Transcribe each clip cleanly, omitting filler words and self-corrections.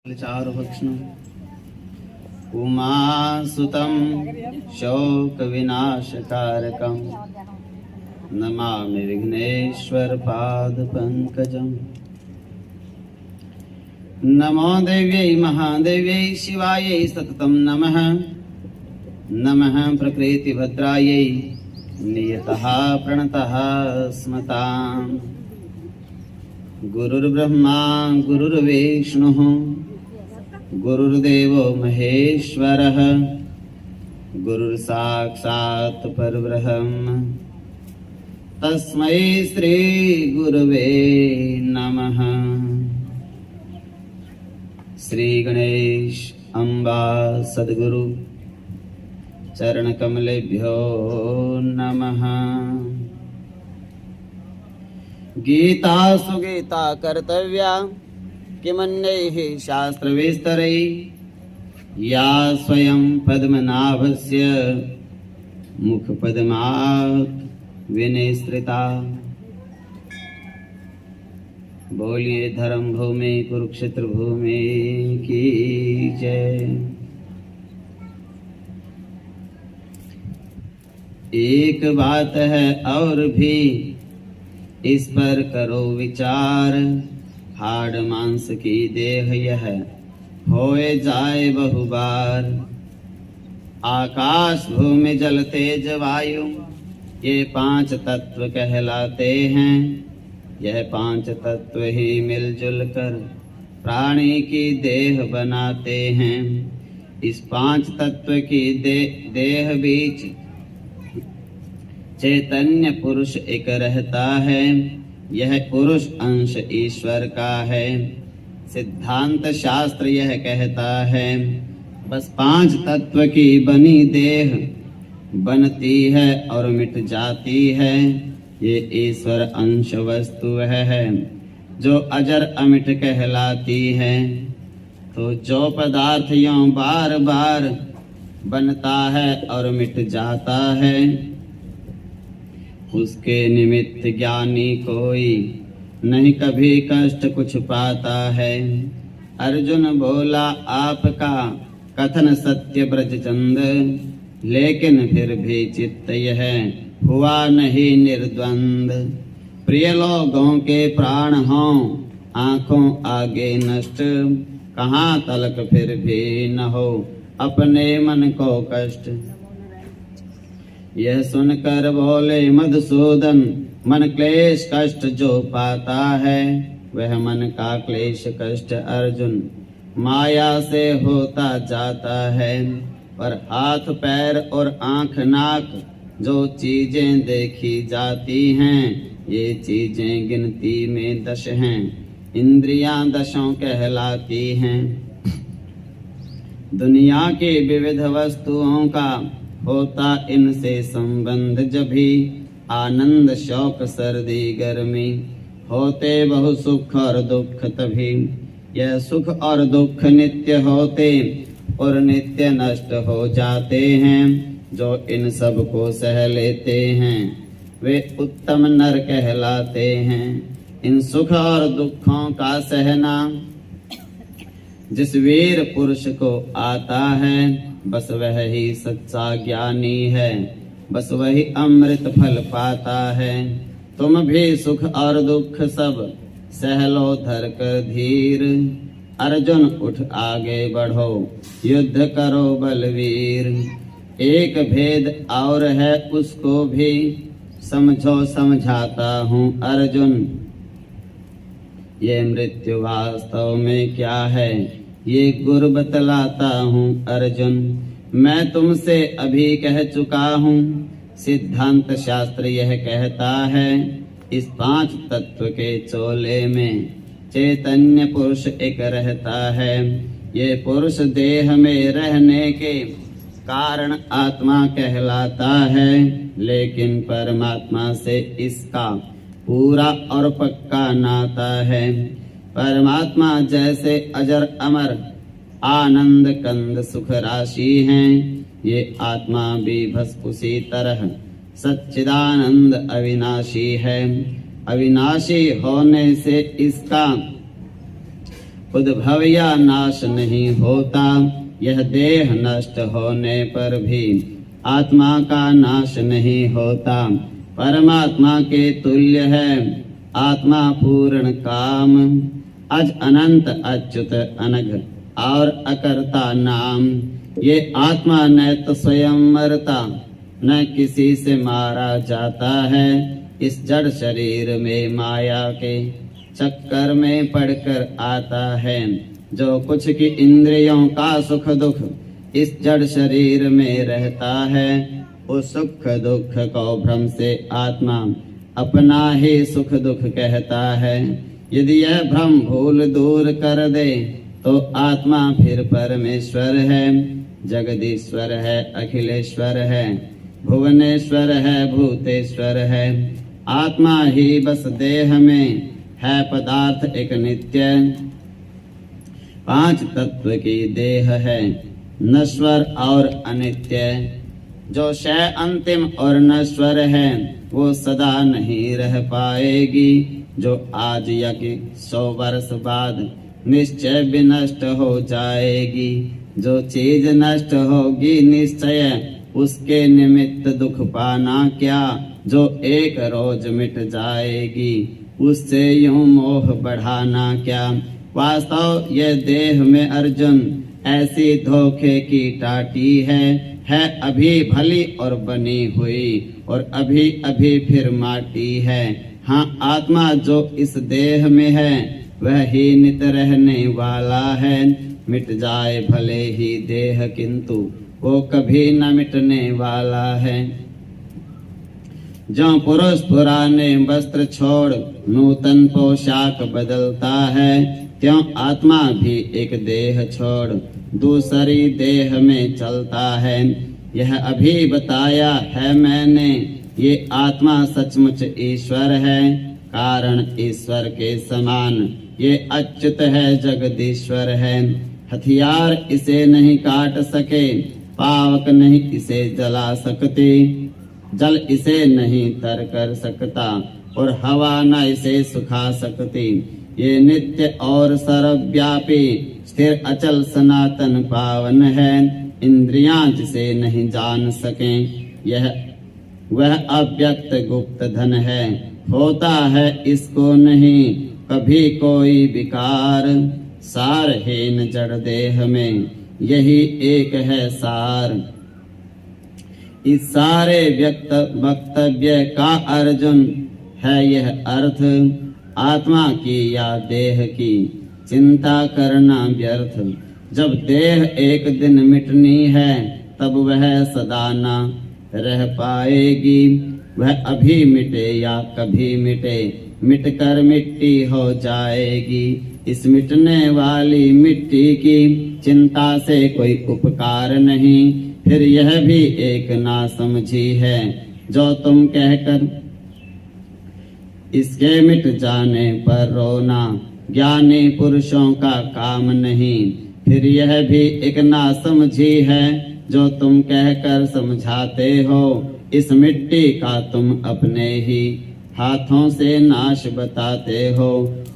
चारुभक्षणम् उमासुतं शोकविनाशकारकं नमामि विघ्नेश्वरपादपङ्कजम्। नमो देव्यै महादेव्यै शिवायै सततं नमः। नमः प्रकृतिभद्रायै नियतः प्रणतः स्मताम्। गुरुर्ब्रह्मा गुरुर्विष्णुः गुरुर्देवो महेश्वरः गुरुर्साक्षात् परब्रह्म तस्मै श्री गुरवे नमः। श्री गणेश अम्बा सद्गुरु चरण कमलेभ्यो नमः। गीता सुगीता कर्तव्या किमन्यैः शास्त्रविस्तरैः या स्वयं पद्मनाभस्य मुखपद्मात् विनिसृता। बोलिए धर्म भूमि कुरुक्षेत्र भूमि की जय। एक बात है और भी इस पर करो विचार, हाड़ मांस की देह यह होए जाए बहुबार। आकाश भूमि जल तेज वायु ये पांच तत्व कहलाते हैं। यह पांच तत्व ही मिलजुल कर प्राणी की देह बनाते हैं। इस पांच तत्व की देह बीच चैतन्य पुरुष एक रहता है। यह पुरुष अंश ईश्वर का है। सिद्धांत शास्त्र यह कहता है बस पांच तत्व की बनी देह बनती है और मिट जाती है। ये ईश्वर अंश वस्तु है जो अजर अमिट कहलाती है। तो जो पदार्थ यों बार बार बनता है और मिट जाता है उसके निमित्त ज्ञानी कोई नहीं कभी कष्ट कुछ पाता है। अर्जुन बोला आपका कथन सत्य ब्रजचंद, लेकिन फिर भी चित्त यह हुआ नहीं निर्द्वंद। प्रिय लोगों के प्राण हों आंखों आगे नष्ट, कहाँ तलक फिर भी न हो अपने मन को कष्ट। यह सुनकर बोले मधुसूदन मन क्लेश कष्ट जो पाता है वह मन का क्लेश कष्ट अर्जुन माया से होता जाता है। पर हाथ पैर और आंख नाक जो चीजें देखी जाती हैं ये चीजें गिनती में 10 हैं। इंद्रियां 10 कहलाती हैं। दुनिया की विविध वस्तुओं का होता इनसे संबंध जभी आनंद शौक सर्दी गर्मी होते बहु सुख और दुख तभी। यह सुख और दुख नित्य होते और नित्य नष्ट हो जाते हैं। जो इन सब को सह लेते हैं वे उत्तम नर कहलाते हैं। इन सुख और दुखों का सहना जिस वीर पुरुष को आता है बस वह ही सच्चा ज्ञानी है। बस वही अमृत फल पाता है। तुम भी सुख और दुख सब सह लो धर कर धीर। अर्जुन उठ आगे बढ़ो युद्ध करो बलवीर। एक भेद और है उसको भी समझो समझाता हूँ अर्जुन। ये मृत्यु वास्तव में क्या है ये गुरु बतलाता हूँ अर्जुन। मैं तुमसे अभी कह चुका हूँ सिद्धांत शास्त्र यह कहता है इस पांच तत्व के चोले में चैतन्य पुरुष एक रहता है। ये पुरुष देह में रहने के कारण आत्मा कहलाता है। लेकिन परमात्मा से इसका पूरा और पक्का नाता है। परमात्मा जैसे अजर अमर आनंद कंद सुख राशि हैं ये आत्मा भी बस उसी तरह सच्चिदानंद अविनाशी है। अविनाशी होने से इसका उद्भव या नाश नहीं होता, यह देह नष्ट होने पर भी आत्मा का नाश नहीं होता। परमात्मा के तुल्य है आत्मा पूर्ण काम, अज अनंत अच्युत अनघ और अकर्ता नाम। ये आत्मा न तो स्वयं मरता न किसी से मारा जाता है। इस जड़ शरीर में माया के चक्कर में पड़कर आता है। जो कुछ की इंद्रियों का सुख दुख इस जड़ शरीर में रहता है, उस सुख दुख को भ्रम से आत्मा अपना ही सुख दुख कहता है। यदि यह भ्रम भूल दूर कर दे तो आत्मा फिर परमेश्वर है, जगदीश्वर है, अखिलेश्वर है, भुवनेश्वर है, भूतेश्वर है। आत्मा ही बस देह में है पदार्थ एक नित्य। 5 तत्व की देह है, नश्वर और अनित्य। जो शय अंतिम और नश्वर है वो सदा नहीं रह पाएगी। जो आज या कि 100 वर्ष बाद निश्चय विनष्ट हो जाएगी। जो चीज नष्ट होगी निश्चय उसके निमित्त दुख पाना क्या। जो एक रोज मिट जाएगी उससे यूं मोह बढ़ाना क्या। वास्तव ये देह में अर्जुन ऐसी धोखे की टाटी है अभी भली और बनी हुई और अभी अभी फिर माटी है। हाँ, आत्मा जो इस देह में है वह ही नित रहने वाला है। मिट जाए भले ही देह किंतु वो कभी न मिटने वाला है। जो पुरुष पुराने वस्त्र छोड़ नूतन पोशाक बदलता है, त्यों आत्मा भी एक देह छोड़ दूसरी देह में चलता है। यह अभी बताया है मैंने, ये आत्मा सचमुच ईश्वर है। कारण ईश्वर के समान ये अच्युत है, जगदीश्वर है। हथियार इसे नहीं काट सके, पावक नहीं इसे जला सकती, जल इसे नहीं तर कर सकता और हवा न इसे सुखा सकती। ये नित्य और सर्वव्यापी स्थिर अचल सनातन पावन है। इंद्रियां जिसे नहीं जान सकें, यह वह अव्यक्त गुप्त धन है। होता है इसको नहीं कभी कोई विकार। सारहीन जड़ देह में यही एक है सार। इस सारे वक्तव्य का अर्जुन है यह अर्थ। आत्मा की या देह की चिंता करना व्यर्थ। जब देह एक दिन मिटनी है तब वह सदा न रह पाएगी। वह अभी मिटे या कभी मिटे, मिटकर मिट्टी हो जाएगी। इस मिटने वाली मिट्टी की चिंता से कोई उपकार नहीं। फिर यह भी एक नासमझी है जो तुम कहकर इसके मिट जाने पर रोना, ज्ञानी पुरुषों का काम नहीं। फिर यह भी एक नासमझी है जो तुम कहकर समझाते हो। इस मिट्टी का तुम अपने ही हाथों से नाश बताते हो।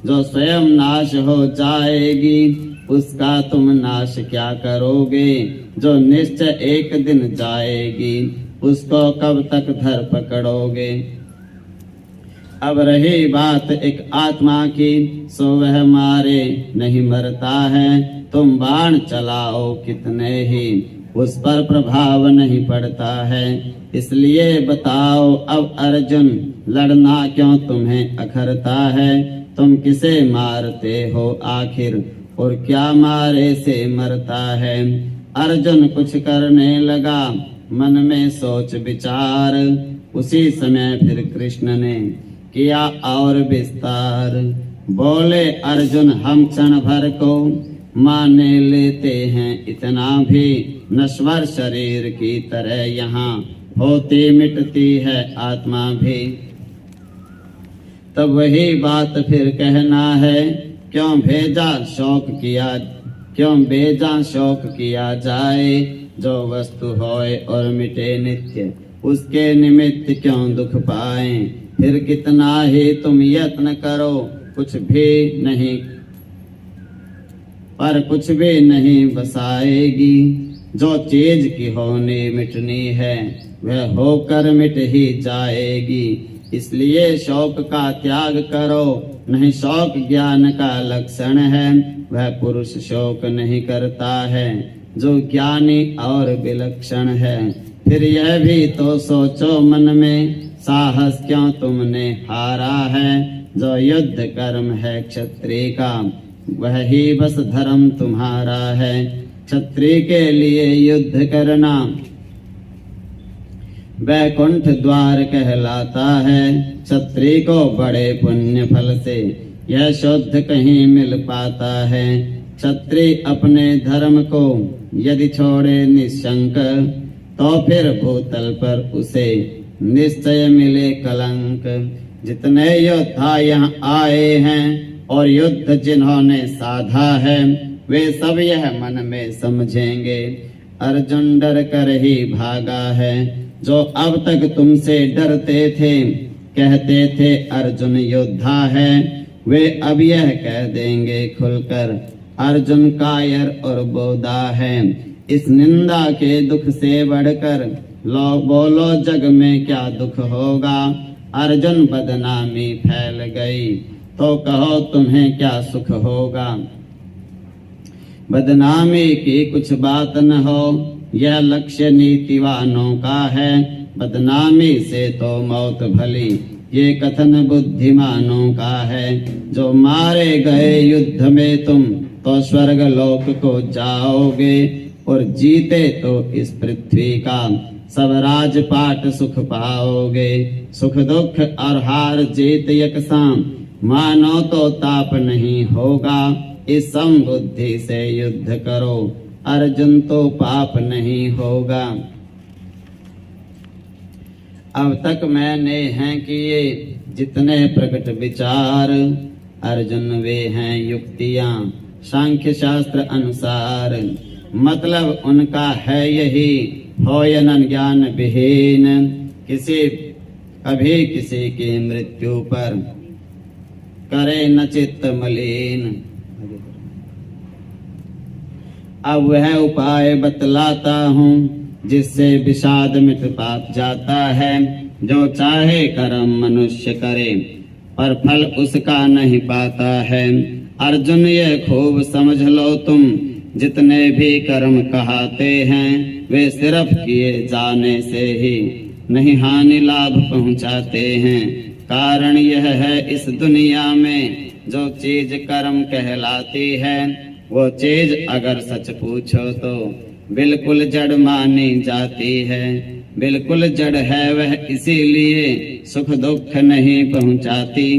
जो स्वयं नाश हो जाएगी उसका तुम नाश क्या करोगे। जो निश्चय एक दिन जाएगी उसको कब तक धर पकड़ोगे। अब रही बात एक आत्मा की, सो वह मारे नहीं मरता है। तुम बाण चलाओ कितने ही उस पर प्रभाव नहीं पड़ता है। इसलिए बताओ अब अर्जुन, लड़ना क्यों तुम्हें अखरता है। तुम किसे मारते हो आखिर और क्या मारे से मरता है। अर्जुन कुछ करने लगा मन में सोच विचार। उसी समय फिर कृष्ण ने किया और विस्तार। बोले अर्जुन, हम क्षण भर को माने लेते हैं इतना भी। नश्वर शरीर की तरह यहाँ होती मिटती है आत्मा भी। तब वही बात फिर कहना है, क्यों बेजा शौक किया जाए। जो वस्तु होए और मिटे नित्य, उसके निमित्त क्यों दुख पाए। फिर कितना ही तुम यत्न करो, कुछ भी नहीं पर कुछ भी नहीं बसाएगी। जो चीज की होनी मिटनी है वह होकर मिट ही जाएगी। इसलिए शौक का त्याग करो, नहीं शौक ज्ञान का लक्षण है। वह पुरुष शौक नहीं करता है जो ज्ञानी और विलक्षण है। फिर यह भी तो सोचो मन में, साहस क्यों तुमने हारा है। जो युद्ध कर्म है क्षत्रिय का वह ही बस धर्म तुम्हारा है। क्षत्रिय के लिए युद्ध करना वैकुंठ द्वार कहलाता है। क्षत्रिय को बड़े पुण्य फल से यह शुद्ध कहीं मिल पाता है। क्षत्रिय अपने धर्म को यदि छोड़े निशंक तो फिर भूतल पर उसे निश्चय मिले कलंक। जितने योद्धा यहाँ आए हैं और युद्ध जिन्होंने साधा है वे सब यह मन में समझेंगे अर्जुन डर कर ही भागा है। जो अब तक तुमसे डरते थे, कहते थे अर्जुन योद्धा है, वे अब यह कह देंगे खुलकर अर्जुन कायर और बोधा है। इस निंदा के दुख से बढ़कर लो बोलो जग में क्या दुख होगा। अर्जुन बदनामी फैल गई तो कहो तुम्हें क्या सुख होगा। बदनामी की कुछ बात न हो, यह लक्ष्य नीतिवानों का है। बदनामी से तो मौत भली, ये कथन बुद्धिमानों का है। जो मारे गए युद्ध में तुम तो स्वर्ग लोक को जाओगे, और जीते तो इस पृथ्वी का सब राजपाट सुख पाओगे। सुख दुख और हार जीत यकसां, मानो तो ताप नहीं होगा। इस समबुद्धि से युद्ध करो, अर्जुन तो पाप नहीं होगा। अब तक मैंने हैं किए जितने प्रकट विचार, अर्जुन वे हैं युक्तियां सांख्य शास्त्र अनुसार। मतलब उनका है यही हो यन ज्ञान विहीन, कभी किसी की मृत्यु पर करे न चित्त मलिन। अब वह उपाय बतलाता हूँ जिससे विषाद मिट पाप जाता है। जो चाहे कर्म मनुष्य करे पर फल उसका नहीं पाता है। अर्जुन ये खूब समझ लो तुम, जितने भी कर्म कहाते हैं वे सिर्फ किए जाने से ही नहीं हानि लाभ पहुँचाते हैं। कारण यह है इस दुनिया में जो चीज कर्म कहलाती है वो चीज अगर सच पूछो तो बिल्कुल जड़ मानी जाती है। बिल्कुल जड़ है वह इसीलिए सुख दुख नहीं पहुंचाती।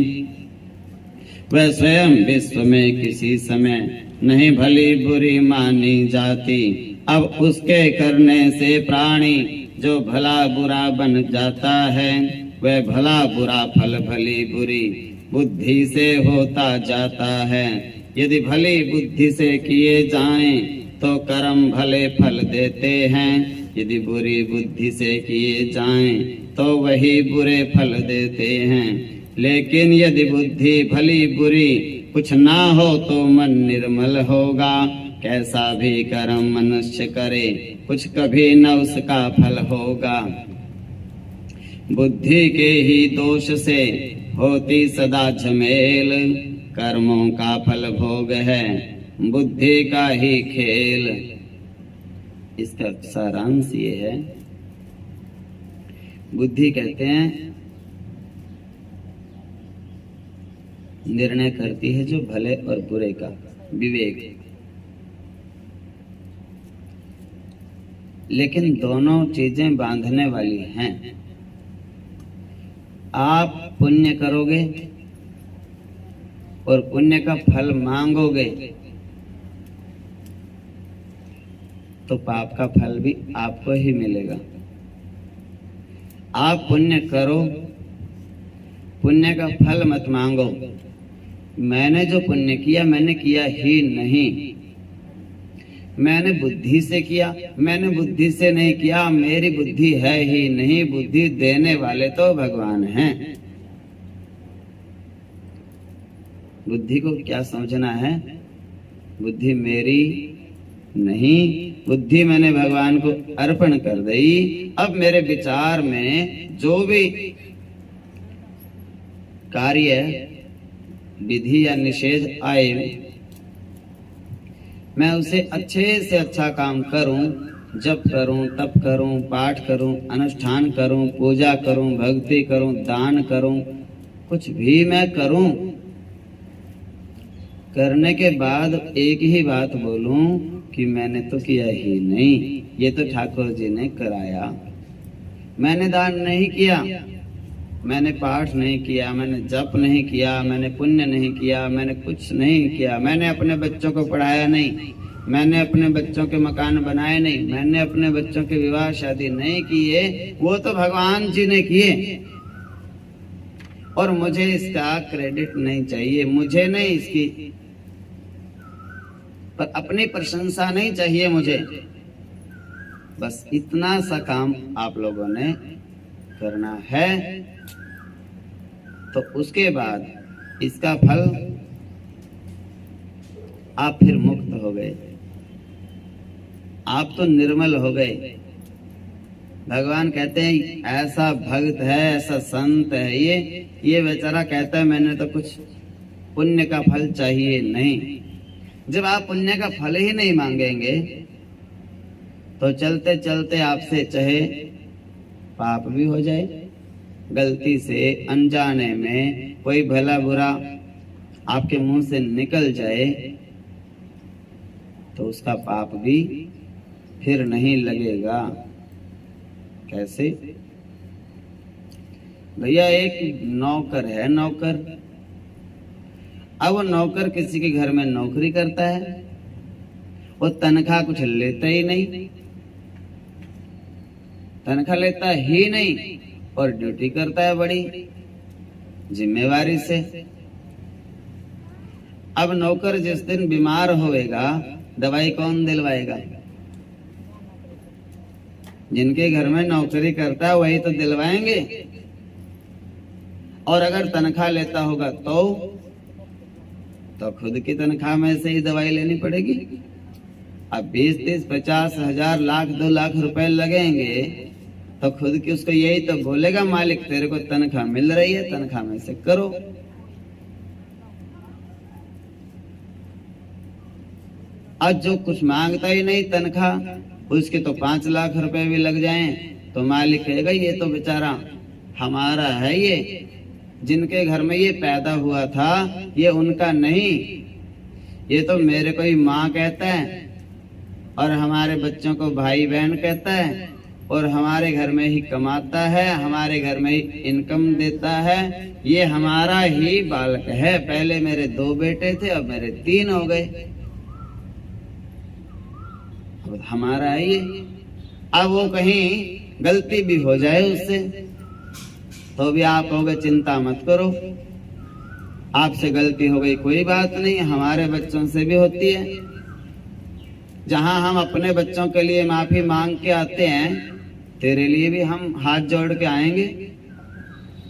वह स्वयं विश्व में किसी समय नहीं भली बुरी मानी जाती। अब उसके करने से प्राणी जो भला बुरा बन जाता है वह भला बुरा फल भली बुरी बुद्धि से होता जाता है। यदि भली बुद्धि से किए जाएं तो कर्म भले फल देते हैं। यदि बुरी बुद्धि से किए जाएं तो वही बुरे फल देते हैं। लेकिन यदि बुद्धि भली बुरी कुछ ना हो तो मन निर्मल होगा। कैसा भी कर्म मनुष्य करे कुछ कभी न उसका फल होगा। बुद्धि के ही दोष से होती सदा झमेल, कर्मों का फल भोग है बुद्धि का ही खेल। इसका सारांश ये है, बुद्धि कहते हैं निर्णय करती है जो भले और बुरे का विवेक। लेकिन दोनों चीजें बांधने वाली हैं। आप पुण्य करोगे और पुण्य का फल मांगोगे तो पाप का फल भी आपको ही मिलेगा। आप पुण्य करो, पुण्य का फल मत मांगो। मैंने जो पुण्य किया मैंने किया ही नहीं, मैंने बुद्धि से किया, मैंने बुद्धि से नहीं किया, मेरी बुद्धि है ही नहीं। बुद्धि देने वाले तो भगवान हैं। बुद्धि को क्या समझना है? बुद्धि मेरी नहीं, बुद्धि मैंने भगवान को अर्पण कर दी। अब मेरे विचार में जो भी कार्य विधि या निषेध आए, मैं उसे अच्छे से अच्छा काम करूं, जप करूं, तप करूं, पाठ करूं, अनुष्ठान करूं, पूजा करूं, भक्ति करूं, दान करूं, कुछ भी मैं करूं, करने के बाद एक ही बात बोलूं कि मैंने तो किया ही नहीं, ये तो ठाकुर जी ने कराया। मैंने दान नहीं किया, मैंने पाठ नहीं किया, मैंने जप नहीं किया, मैंने पुण्य नहीं किया, मैंने कुछ नहीं किया, मैंने अपने बच्चों को पढ़ाया नहीं, मैंने अपने बच्चों के मकान बनाए नहीं, मैंने अपने बच्चों के विवाह शादी नहीं किए, वो तो भगवान जी ने किए। और मुझे इसका क्रेडिट नहीं चाहिए, मुझे नहीं इसकी पर अपनी प्रशंसा नहीं चाहिए मुझे। बस इतना सा काम आप लोगों ने करना है, तो उसके बाद इसका फल आप फिर मुक्त हो गए, आप तो निर्मल हो गए। भगवान कहते हैं ऐसा भक्त है, ऐसा संत है, ये बेचारा कहता है मैंने तो कुछ पुण्य का फल चाहिए नहीं। जब आप पुण्य का फल ही नहीं मांगेंगे तो चलते चलते आपसे चाहे पाप भी हो जाए, गलती से अनजाने में कोई भला बुरा आपके मुंह से निकल जाए, तो उसका पाप भी फिर नहीं लगेगा। कैसे? भैया एक नौकर है, नौकर, अब वो नौकर किसी के घर में नौकरी करता है, वो तनख्वाह कुछ लेता ही नहीं, तनख्वाह लेता ही नहीं और ड्यूटी करता है बड़ी जिम्मेवारी से। अब नौकर जिस दिन बीमार होएगा, दवाई कौन दिलवाएगा? जिनके घर में नौकरी करता है वही तो दिलवाएंगे। और अगर तनख्वाह लेता होगा तो खुद की तनख्वाह में से ही दवाई लेनी पड़ेगी। अब 20, 30, 50 हजार, लाख, 2 लाख रुपए लगेंगे तो खुद की उसको यही तो बोलेगा मालिक तेरे को तनख्वाह मिल रही है, तनख्वाह में से करो। आज जो कुछ मांगता ही नहीं तनख्वाह, उसके तो 5 लाख रुपए भी लग जाएं तो मालिक कहेगा ये तो बेचारा हमारा है, ये जिनके घर में ये पैदा हुआ था ये उनका नहीं, ये तो मेरे को ही माँ कहता है और हमारे बच्चों को भाई बहन कहता है और हमारे घर में ही कमाता है, हमारे घर में ही इनकम देता है, ये हमारा ही बालक है। पहले मेरे 2 बेटे थे, अब मेरे 3 हो गए, अब हमारा है ये। अब वो कहीं गलती भी हो जाए उससे तो भी आप कहोगे चिंता मत करो, आपसे गलती हो गई कोई बात नहीं, हमारे बच्चों से भी होती है। जहां हम अपने बच्चों के लिए माफी मांग के आते हैं, तेरे लिए भी हम हाथ जोड़ के आएंगे।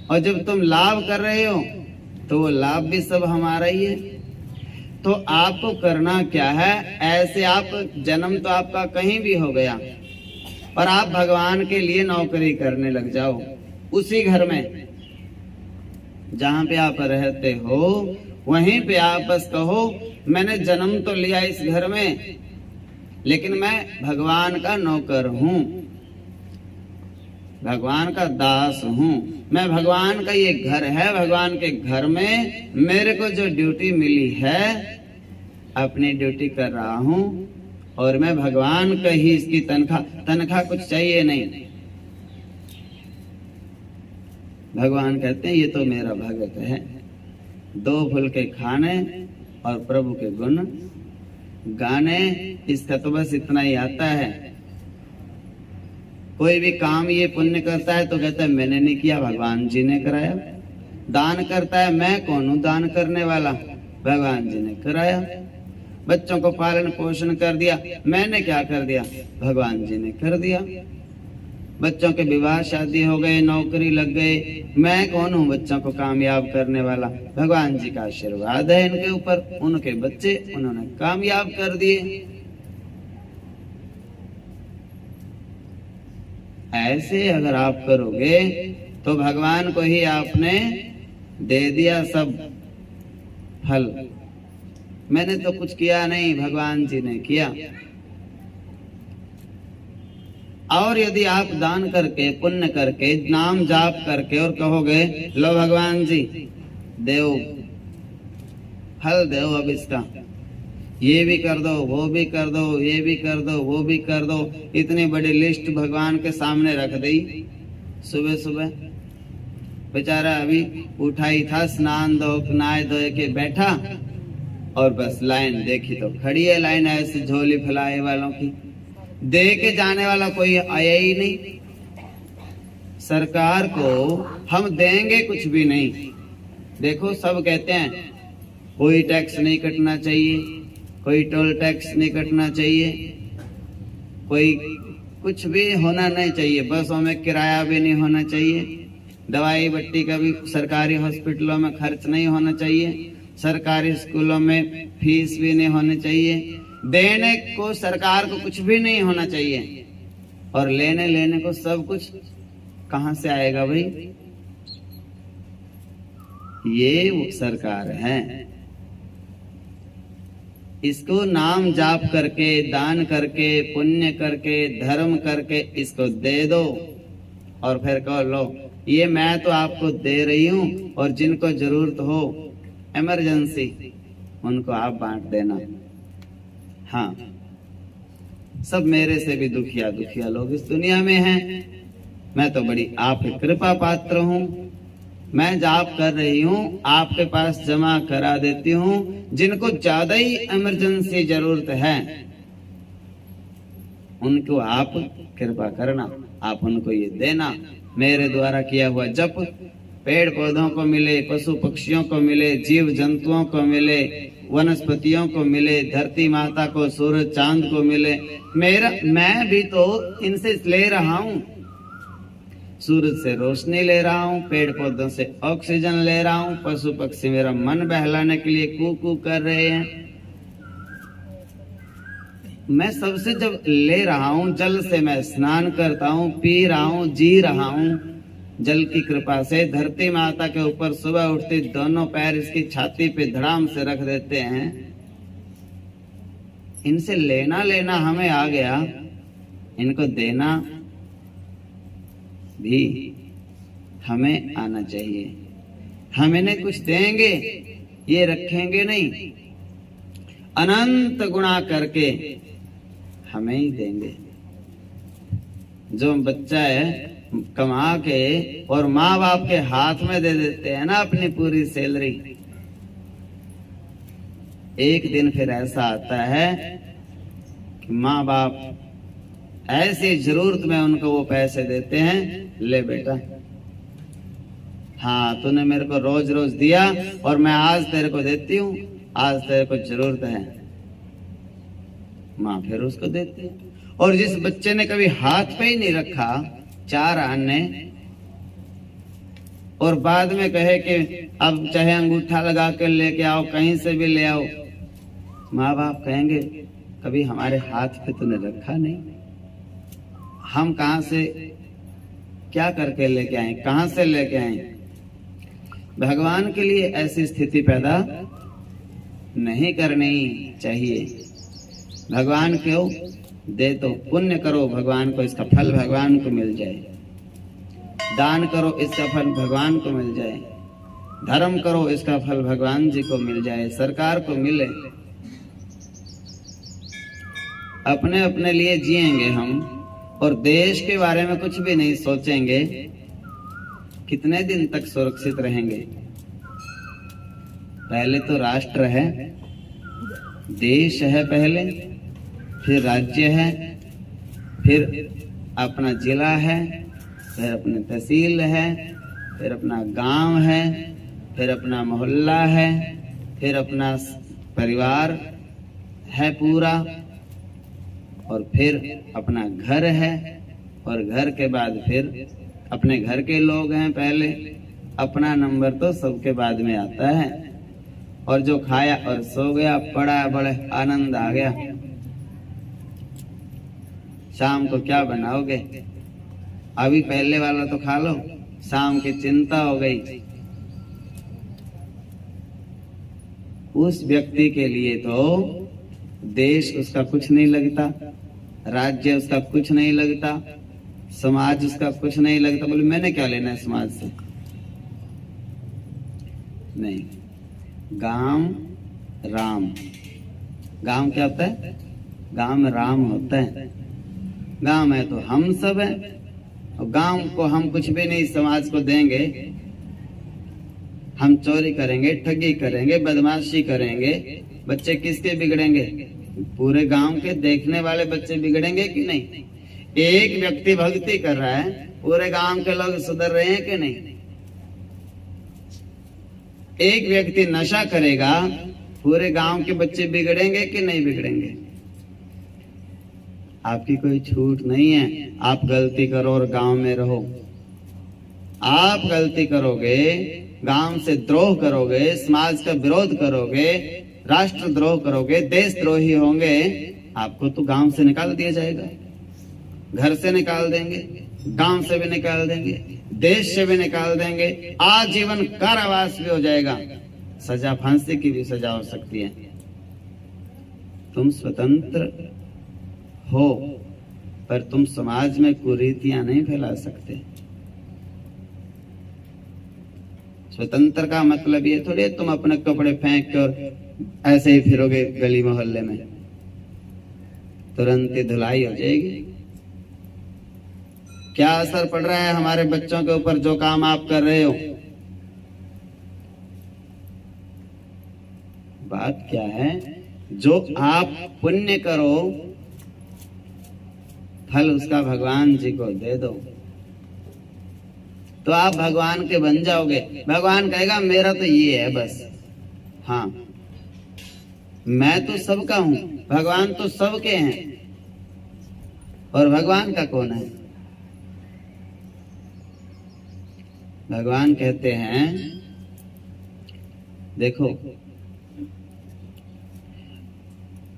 और जब तुम लाभ कर रहे हो तो वो लाभ भी सब हमारा ही है। तो आपको करना क्या है? ऐसे आप जन्म तो आपका कहीं भी हो गया और आप भगवान के लिए नौकरी करने लग जाओ उसी घर में जहां पे आप रहते हो, वहीं पे आप बस कहो मैंने जन्म तो लिया इस घर में, लेकिन मैं भगवान का नौकर हूं, भगवान का दास हूं। मैं भगवान का ये घर है, भगवान के घर में मेरे को जो ड्यूटी मिली है अपनी ड्यूटी कर रहा हूं और मैं भगवान का ही इसकी तनख्वाह कुछ चाहिए नहीं। भगवान कहते हैं ये तो मेरा भगत है, 2 फुलके खाने और प्रभु के गुण गाने, इसका तो बस इतना ही आता है। कोई भी काम ये पुण्य करता है तो कहता है मैंने नहीं किया, भगवान जी ने कराया। दान करता है, मैं कौन हूं दान करने वाला, भगवान जी ने कराया। बच्चों को पालन पोषण कर दिया, मैंने क्या कर दिया, भगवान जी ने कर दिया। बच्चों के विवाह शादी हो गए, नौकरी लग गए, मैं कौन हूँ बच्चों को कामयाब करने वाला? भगवान जी का आशीर्वाद है इनके ऊपर, उनके बच्चे उन्होंने कामयाब कर दिए। ऐसे अगर आप करोगे तो भगवान को ही आपने दे दिया सब फल। मैंने तो कुछ किया नहीं, भगवान जी ने किया। और यदि आप दान करके, पुण्य करके, नाम जाप करके और कहोगे लो भगवान जी देव फल दो, अब इसका ये भी कर दो, वो भी कर दो, ये भी कर दो, वो भी कर दो, इतनी बड़ी लिस्ट भगवान के सामने रख दी। सुबह सुबह बेचारा अभी उठा ही था, स्नान धो नहाए धोए के बैठा और बस लाइन देखी तो खड़ी है लाइन ऐसे झोली फैलाए वालों की, दे के जाने वाला कोई आया ही नहीं। सरकार को हम देंगे कुछ भी नहीं। देखो सब कहते हैं कोई टैक्स नहीं कटना चाहिए, कोई टोल टैक्स नहीं कटना चाहिए, कोई कुछ भी होना नहीं चाहिए, बसों में किराया भी नहीं होना चाहिए, दवाई बट्टी का भी सरकारी हॉस्पिटलों में खर्च नहीं होना चाहिए, सरकारी स्कूलों में फीस भी नहीं होनी चाहिए, देने को सरकार को कुछ भी नहीं होना चाहिए, और लेने लेने को सब कुछ कहां से आएगा भाई? ये वो सरकार है। इसको नाम जाप करके, दान करके, पुण्य करके, धर्म करके इसको दे दो और फिर कहो लो ये मैं तो आपको दे रही हूं और जिनको जरूरत हो इमरजेंसी उनको आप बांट देना। हाँ, सब मेरे से भी दुखिया दुखिया लोग इस दुनिया में हैं। मैं तो बड़ी आपकी कृपा पात्र हूं। मैं जाप कर रही हूँ, आपके पास जमा करा देती हूँ। जिनको ज्यादा ही इमरजेंसी जरूरत है उनको आप कृपा करना, आप उनको ये देना। मेरे द्वारा किया हुआ जप पेड़ पौधों को मिले, पशु पक्षियों को मिले, जीव जंतुओं को मिले, वनस्पतियों को मिले, धरती माता को, सूरज चांद को मिले। मैं भी तो इनसे ले रहा हूँ, सूरज से रोशनी ले रहा हूँ, पेड़ पौधों से ऑक्सीजन ले रहा हूँ, पशु पक्षी मेरा मन बहलाने के लिए कू कू कर रहे हैं। मैं सबसे जब ले रहा हूँ, जल से मैं स्नान करता हूँ, पी रहा हूँ, जी रहा हूँ, जल की कृपा से धरती माता के ऊपर सुबह उठते दोनों पैर इसकी छाती पे धड़ाम से रख देते हैं। इनसे लेना लेना हमें आ गया, इनको देना भी हमें आना चाहिए। हम इन्हें कुछ देंगे, ये रखेंगे नहीं, अनंत गुणा करके हमें ही देंगे। जो बच्चा है कमा के और माँ बाप के हाथ में दे देते हैं ना अपनी पूरी सैलरी, एक दिन फिर ऐसा आता है कि माँ बाप ऐसी जरूरत में उनको वो पैसे देते हैं, ले बेटा हाँ तूने मेरे को रोज रोज दिया और मैं आज तेरे को देती हूँ, आज तेरे को जरूरत है। माँ फिर उसको देती है। और जिस बच्चे ने कभी हाथ पे ही नहीं रखा 4 आने और बाद में कहे कि अब चाहे अंगूठा लगा कर लेके आओ, कहीं से भी ले आओ, माँ बाप कहेंगे कभी हमारे हाथ पे तूने रखा नहीं, हम कहां से क्या करके लेके आए, कहां से लेके आए। भगवान के लिए ऐसी स्थिति पैदा नहीं करनी चाहिए। भगवान क्यों दे, तो पुण्य करो भगवान को, इसका फल भगवान को मिल जाए, दान करो इसका फल भगवान को मिल जाए, धर्म करो इसका फल भगवान जी को मिल जाए, सरकार को मिले। अपने अपने लिए जिएंगे हम और देश के बारे में कुछ भी नहीं सोचेंगे, कितने दिन तक सुरक्षित रहेंगे। पहले तो राष्ट्र है, देश है पहले, फिर राज्य है, फिर अपना जिला है, फिर अपनी तहसील है, फिर अपना गांव है, फिर अपना मोहल्ला है, फिर अपना परिवार है पूरा, और फिर अपना घर है, और घर के बाद फिर अपने घर के लोग हैं पहले, अपना नंबर तो सबके बाद में आता है। और जो खाया और सो गया, पड़ा बड़े आनंद आ गया। शाम को क्या बनाओगे? अभी पहले वाला तो खा लो, शाम की चिंता हो गई। उस व्यक्ति के लिए तो देश उसका कुछ नहीं लगता, राज्य उसका कुछ नहीं लगता, समाज उसका कुछ नहीं लगता। बोले मैंने क्या लेना है समाज से? नहीं। गांव राम, गांव क्या होता है? गांव में राम होता है। गांव में तो हम सब हैं, और गांव को हम कुछ भी नहीं समाज को देंगे। हम चोरी करेंगे, ठगी करेंगे, बदमाशी करेंगे, बच्चे किसके बिगड़ेंगे? पूरे गांव के देखने वाले बच्चे बिगड़ेंगे कि नहीं? एक व्यक्ति भक्ति कर रहा है, पूरे गांव के लोग सुधर रहे हैं कि नहीं? एक व्यक्ति नशा करेगा, पूरे गांव के बच्चे बिगड़ेंगे कि नहीं बिगड़ेंगे? आपकी कोई छूट नहीं है। आप गलती करो और गांव में रहो। आप गलती करोगे, गांव से द्रोह करोगे, समाज का विरोध करोगे, राष्ट्रद्रोह करोगे, देशद्रोही होंगे, आपको तो गांव से निकाल दिया जाएगा। घर से निकाल देंगे, गांव से भी निकाल देंगे, देश से भी निकाल देंगे, आजीवन कारावास भी हो जाएगा, सजा फांसी की भी सजा हो सकती है। तुम स्वतंत्र हो, पर तुम समाज में कुरीतियां नहीं फैला सकते। स्वतंत्र का मतलब ये थोड़ी तुम अपने कपड़े फेंक कर ऐसे ही फिरोगे गली मोहल्ले में, तुरंत ही धुलाई हो जाएगी। क्या असर पड़ रहा है हमारे बच्चों के ऊपर जो काम आप कर रहे हो? बात क्या है? जो आप पुण्य करो, फल उसका भगवान जी को दे दो, तो आप भगवान के बन जाओगे। भगवान कहेगा मेरा तो ये है बस। हाँ, मैं तो सबका हूं, भगवान तो सबके हैं। और भगवान का कौन है? भगवान कहते हैं, देखो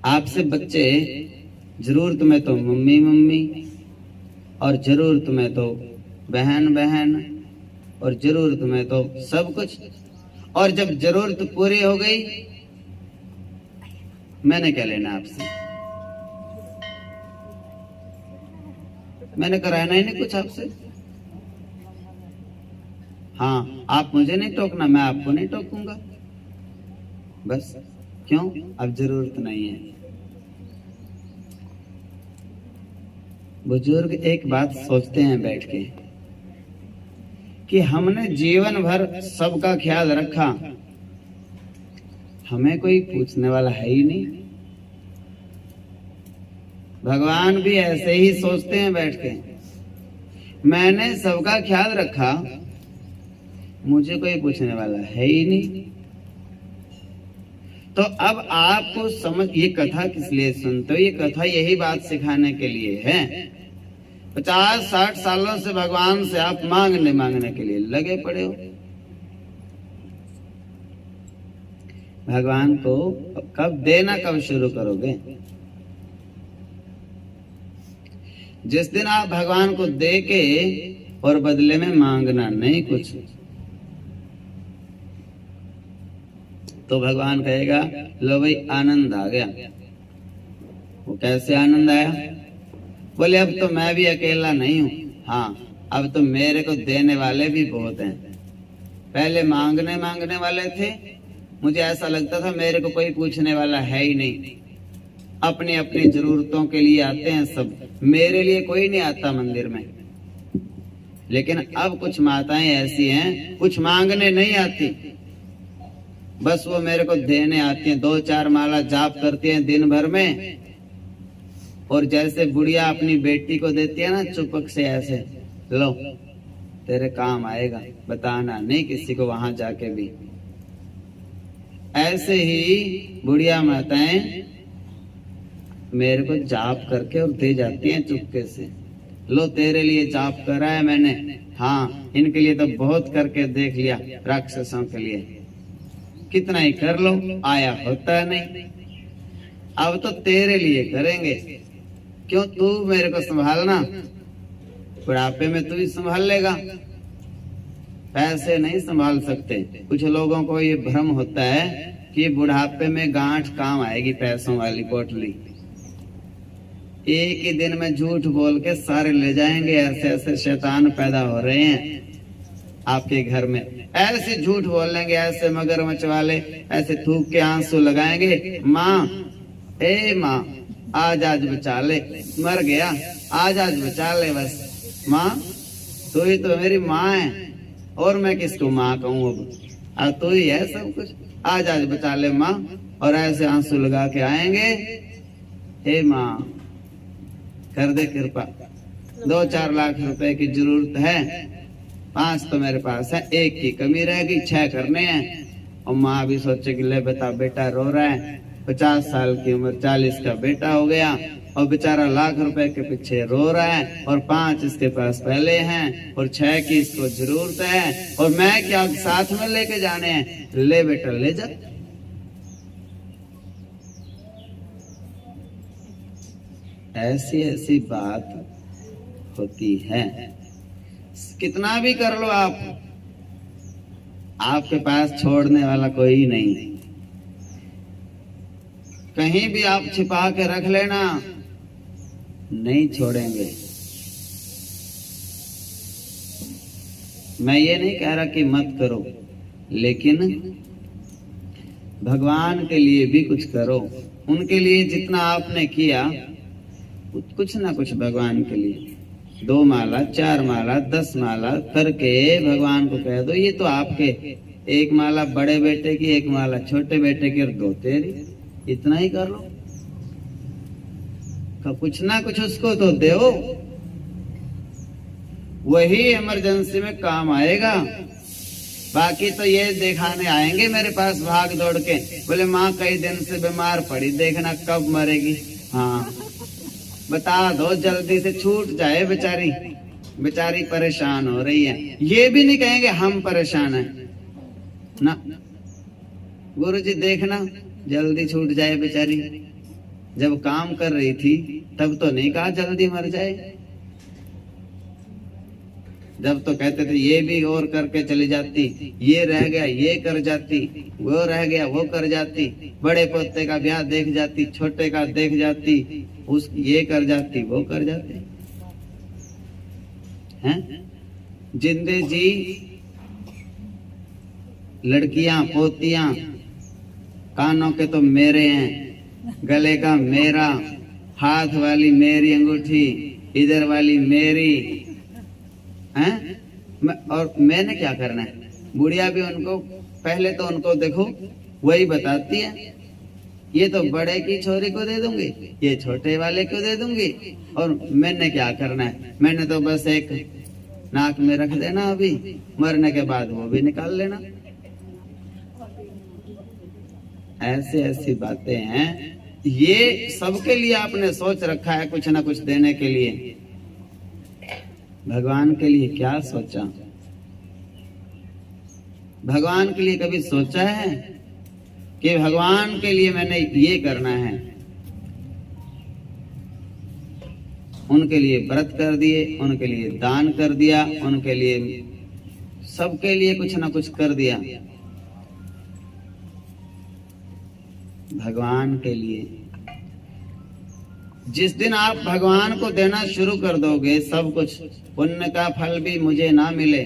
आपसे बच्चे जरूरत में तो मम्मी मम्मी, और जरूरत में तो बहन बहन, और जरूरत में तो सब कुछ। और जब जरूरत पूरी हो गई, मैंने क्या लेना आपसे? मैंने कराना ही नहीं कुछ आपसे। हाँ, आप मुझे नहीं टोकना, मैं आपको नहीं टोकूंगा। बस क्यों? अब जरूरत नहीं है। बुजुर्ग एक बात सोचते हैं बैठ के कि हमने जीवन भर सबका ख्याल रखा, हमें कोई पूछने वाला है ही नहीं। भगवान भी ऐसे ही सोचते हैं बैठ के, मैंने सबका ख्याल रखा, मुझे कोई पूछने वाला है ही नहीं। तो अब आपको समझ, ये कथा किस लिए सुनते हो? ये कथा यही बात सिखाने के लिए है। 50-60 सालों से भगवान से आप मांगने के लिए लगे पड़े हो। भगवान को कब देना, कब शुरू करोगे? जिस दिन आप भगवान को दे के और बदले में मांगना नहीं कुछ, तो भगवान कहेगा लो भाई आनंद आ गया। वो कैसे आनंद आया? बोले अब तो मैं भी अकेला नहीं हूं। हाँ, अब तो मेरे को देने वाले भी बहुत हैं। पहले मांगने वाले थे, मुझे ऐसा लगता था मेरे को कोई पूछने वाला है ही नहीं। अपनी अपनी जरूरतों के लिए आते हैं सब, मेरे लिए कोई नहीं आता मंदिर में। लेकिन अब कुछ माताएं ऐसी हैं, कुछ मांगने नहीं आती, बस वो मेरे को देने आती हैं। 2-4 माला जाप करती हैं दिन भर में, और जैसे बुढ़िया अपनी बेटी को देती है ना, चुपक से ऐसे, लो तेरे काम आएगा, बताना नहीं किसी को वहां जाके भी। ऐसे ही बुढ़िया माताएं मेरे को जाप करके और दे जाती हैं चुपके से। लो तेरे लिए जाप करा है मैंने, हाँ इनके लिए तो बहुत करके देख लिया, राक्षसों के लिए कितना ही कर लो, आया होता नहीं, अब तो तेरे लिए करेंगे। क्यों, तू मेरे को संभालना, बुढ़ापे में तू ही संभाल लेगा, पैसे नहीं संभाल सकते। कुछ लोगों को ये भ्रम होता है कि बुढ़ापे में गांठ काम आएगी, पैसों वाली पोटली, एक ही दिन में झूठ बोल के सारे ले जाएंगे। ऐसे ऐसे शैतान पैदा हो रहे हैं आपके घर में, ऐसे झूठ बोल लेंगे, ऐसे मगरमच्छ वाले ऐसे थूक के आंसू लगाएंगे, माँ ए माँ आज आज बचा ले, मर गया आज आज बचा ले, बस माँ तू ही तो मेरी माँ है, और मैं किसको माँ कहूँ, अब तू ही है सब कुछ, आज आज बचा ले माँ। और ऐसे आंसू लगा के आएंगे, हे माँ कर दे कृपा, 2-4 लाख रुपए की जरूरत है, 5 तो मेरे पास है, 1 की कमी रहेगी, 6 करने हैं। और माँ भी सोचे कि ले बता बेटा रो रहा है, 50 साल की उम्र, 40 का बेटा हो गया, और बेचारा लाख रुपए के पीछे रो रहा है, और 5 इसके पास पहले हैं, और 6 की इसको जरूरत है, और मैं क्या साथ में लेके जाने हैं, ले बेटा ले जा। ऐसी ऐसी बात होती है। कितना भी कर लो आप, आपके पास छोड़ने वाला कोई नहीं, कहीं भी आप छिपा के रख लेना, नहीं छोड़ेंगे। मैं ये नहीं कह रहा कि मत करो, लेकिन भगवान के लिए भी कुछ करो, उनके लिए जितना आपने किया कुछ ना कुछ भगवान के लिए, 2 माला 4 माला 10 माला करके भगवान को कह दो, ये तो आपके, 1 माला बड़े बेटे की, 1 माला छोटे बेटे की, और 2 तेरी, इतना ही कर लो, कुछ ना कुछ उसको तो दो, वही इमरजेंसी में काम आएगा। बाकी तो ये दिखाने आएंगे मेरे पास भाग दौड़ के, बोले माँ कई दिन से बीमार पड़ी, देखना कब मरेगी, हाँ बता दो जल्दी से छूट जाए, बेचारी बेचारी परेशान हो रही है। ये भी नहीं कहेंगे हम परेशान हैं ना, गुरुजी देखना जल्दी छूट जाए बेचारी, जब काम कर रही थी तब तो नहीं कहा जल्दी मर जाए, जब तो कहते थे ये भी और करके चली जाती, ये रह गया ये कर जाती, वो रह गया वो कर जाती, बड़े पोते का ब्याह देख जाती, छोटे का देख जाती, उस ये कर जाती वो कर जाती हैं। जिंदे जी लड़कियां पोतियां, कानों के तो मेरे हैं, गले का मेरा, हाथ वाली मेरी अंगूठी, इधर वाली मेरी हैं, और मैंने क्या करना है। बुढ़िया भी उनको पहले तो उनको देखो वही बताती है, ये तो बड़े की छोरी को दे दूंगी, ये छोटे वाले को दे दूंगी, और मैंने क्या करना है, मैंने तो बस एक नाक में रख देना, अभी मरने के बाद वो भी निकाल लेना। ऐसी ऐसी बातें हैं, ये सबके लिए आपने सोच रखा है कुछ ना कुछ देने के लिए, भगवान के लिए क्या सोचा, भगवान के लिए कभी सोचा है कि भगवान के लिए मैंने ये करना है। उनके लिए व्रत कर दिए, उनके लिए दान कर दिया, उनके लिए सबके लिए कुछ ना कुछ कर दिया, भगवान के लिए। जिस दिन आप भगवान को देना शुरू कर दोगे सब कुछ, पुण्य का फल भी मुझे ना मिले,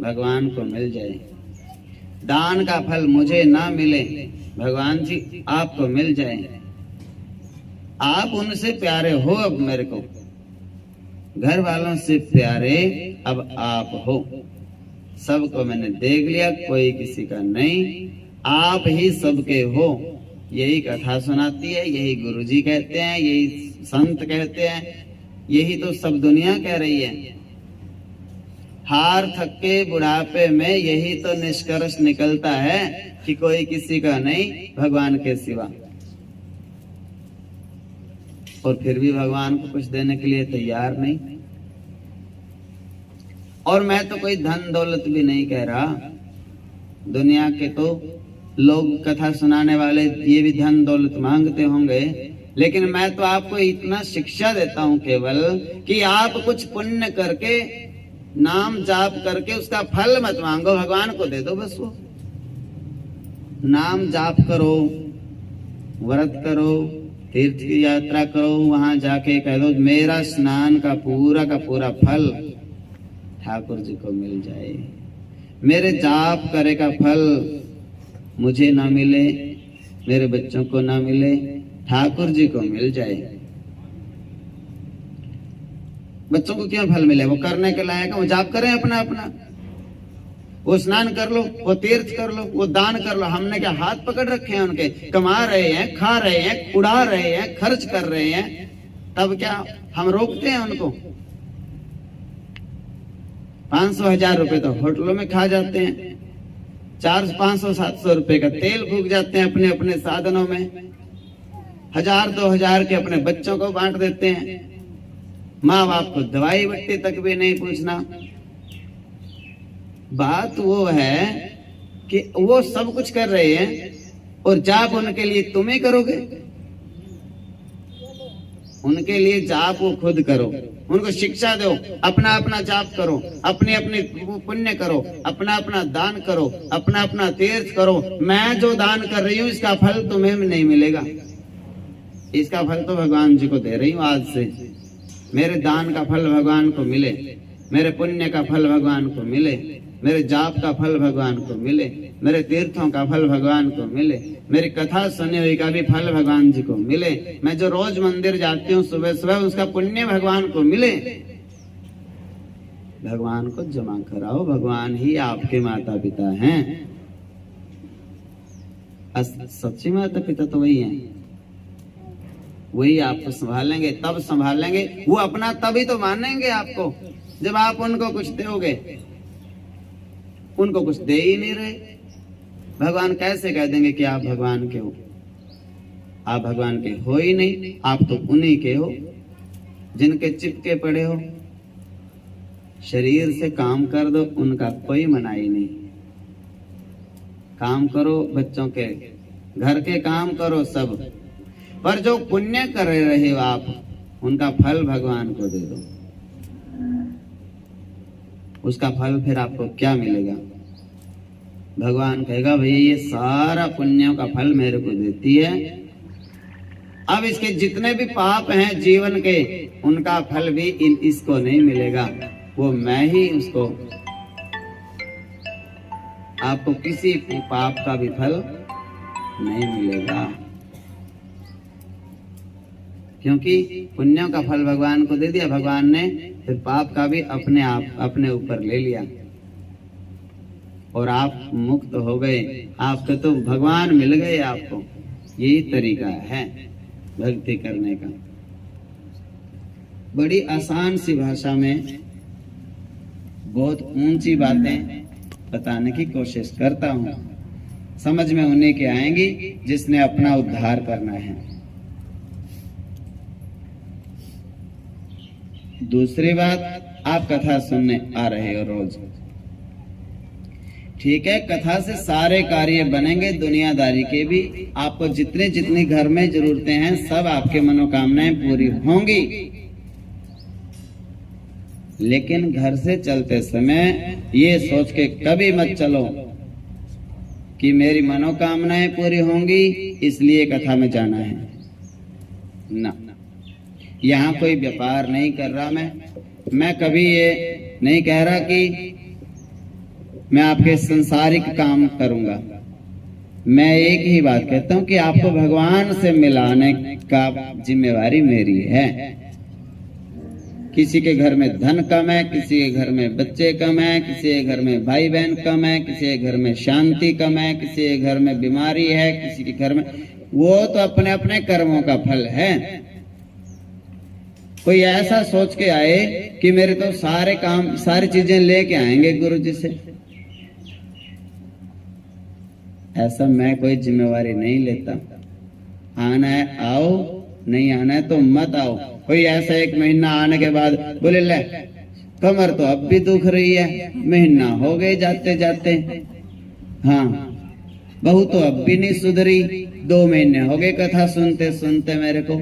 भगवान को मिल जाए, दान का फल मुझे ना मिले, भगवान जी आपको मिल जाए। आप उनसे प्यारे हो, अब मेरे को घर वालों से प्यारे अब आप हो, सबको मैंने देख लिया, कोई किसी का नहीं, आप ही सबके हो। यही कथा सुनाती है, यही गुरुजी कहते हैं, यही संत कहते हैं, यही तो सब दुनिया कह रही है। हार थके बुढ़ापे में यही तो निष्कर्ष निकलता है कि कोई किसी का नहीं भगवान के सिवा, और फिर भी भगवान को कुछ देने के लिए तैयार नहीं। और मैं तो कोई धन दौलत भी नहीं कह रहा, दुनिया के तो लोग कथा सुनाने वाले ये भी धन दौलत मांगते होंगे, लेकिन मैं तो आपको इतना शिक्षा देता हूं केवल कि आप कुछ पुण्य करके, नाम जाप करके उसका फल मत मांगो, भगवान को दे दो बस। वो नाम जाप करो, व्रत करो, तीर्थ की यात्रा करो, वहां जाके कह दो मेरा स्नान का पूरा फल ठाकुर जी को मिल जाए, मेरे जाप करे का फल मुझे ना मिले, मेरे बच्चों को ना मिले, ठाकुर जी को मिल जाए। बच्चों को क्यों फल मिले? वो करने के लायक, वो जाप करें अपना अपना, वो स्नान कर लो, वो तीर्थ कर लो, वो दान कर लो। हमने क्या हाथ पकड़ रखे हैं उनके? कमा रहे हैं, खा रहे हैं, उड़ा रहे हैं, खर्च कर रहे हैं, तब क्या हम रोकते हैं उनको? 500-1000 रुपए तो होटलों में खा जाते हैं, 400-500-700 रुपए का तेल फूक जाते हैं अपने अपने साधनों में, 1000-2000 के अपने बच्चों को बांट देते हैं, माँ बाप को दवाई बट्टी तक भी नहीं पूछना। बात वो है कि वो सब कुछ कर रहे हैं और जाप उनके लिए तुम ही करोगे? उनके लिए जाप वो खुद करो, उनको शिक्षा दो, अपना अपना जाप करो, अपने अपने पुण्य करो, अपना अपना दान करो, अपना अपना तीर्थ करो। मैं जो दान कर रही हूँ इसका फल तुम्हें नहीं मिलेगा, इसका फल तो भगवान जी को दे रही हूँ आज से। मेरे दान का फल भगवान को मिले, मेरे पुण्य का फल भगवान को मिले, मेरे जाप का फल भगवान को मिले, मेरे तीर्थों का फल भगवान को मिले, मेरी कथा सुनी हुई का भी फल भगवान जी को मिले, मैं जो रोज मंदिर जाती हूँ सुबह सुबह उसका पुण्य भगवान को मिले। भगवान को जमा कराओ, भगवान ही आपके माता पिता हैं। सच्ची माता पिता तो वही हैं, वही आपको संभालेंगे, तब संभालेंगे। वो अपना तभी तो मानेंगे आपको जब आप उनको कुछ दोगे। उनको कुछ दे ही नहीं रहे, भगवान कैसे कह देंगे कि आप भगवान के हो? आप भगवान के हो ही नहीं, आप तो उन्हीं के हो जिनके चिपके पड़े हो। शरीर से काम कर दो, उनका कोई मनाही नहीं। काम करो, बच्चों के घर के काम करो सब, पर जो पुण्य कर रहे हो आप उनका फल भगवान को दे दो। उसका फल फिर आपको क्या मिलेगा? भगवान कहेगा भैया ये सारा पुण्यों का फल मेरे को देती है, अब इसके जितने भी पाप हैं जीवन के उनका फल भी इसको नहीं मिलेगा, वो मैं ही उसको, आपको किसी पाप का भी फल नहीं मिलेगा, क्योंकि पुण्यों का फल भगवान को दे दिया भगवान ने, फिर पाप का भी अपने आप अपने ऊपर ले लिया और आप मुक्त हो गए। आपको तो भगवान मिल गए आपको। यही तरीका है भक्ति करने का। बड़ी आसान सी भाषा में बहुत ऊंची बातें बताने की कोशिश करता हूँ, समझ में उन्हीं के आएंगी जिसने अपना उद्धार करना है। दूसरी बात, आप कथा सुनने आ रहे हो रोज, ठीक है, कथा से सारे कार्य बनेंगे दुनियादारी के भी। आपको जितने जितनी घर में जरूरतें हैं सब आपके मनोकामनाएं पूरी होंगी, लेकिन घर से चलते समय ये सोच के कभी मत चलो कि मेरी मनोकामनाएं पूरी होंगी इसलिए कथा में जाना है ना। यहाँ कोई व्यापार नहीं कर रहा मैं कभी ये नहीं कह रहा कि मैं आपके सांसारिक काम करूंगा। मैं एक ही बात कहता हूँ कि आपको भगवान से मिलाने का जिम्मेवारी मेरी है। किसी के घर में धन कम है, किसी के घर में बच्चे कम है, किसी के घर में भाई बहन कम है, किसी के घर में शांति कम है, किसी के घर में बीमारी है, किसी के घर में, वो तो अपने अपने कर्मों का फल है। कोई ऐसा सोच के आए कि मेरे तो सारे काम सारी चीजें लेके आएंगे गुरु जी से, ऐसा मैं कोई जिम्मेवारी नहीं लेता। आना है आओ, नहीं आना है तो मत आओ। कोई ऐसा एक महीना आने के बाद बोले ले कमर तो अब भी दुख रही है, महीना हो गए जाते जाते। हाँ, बहू तो अब भी नहीं सुधरी, 2 महीने हो गए कथा सुनते सुनते मेरे को।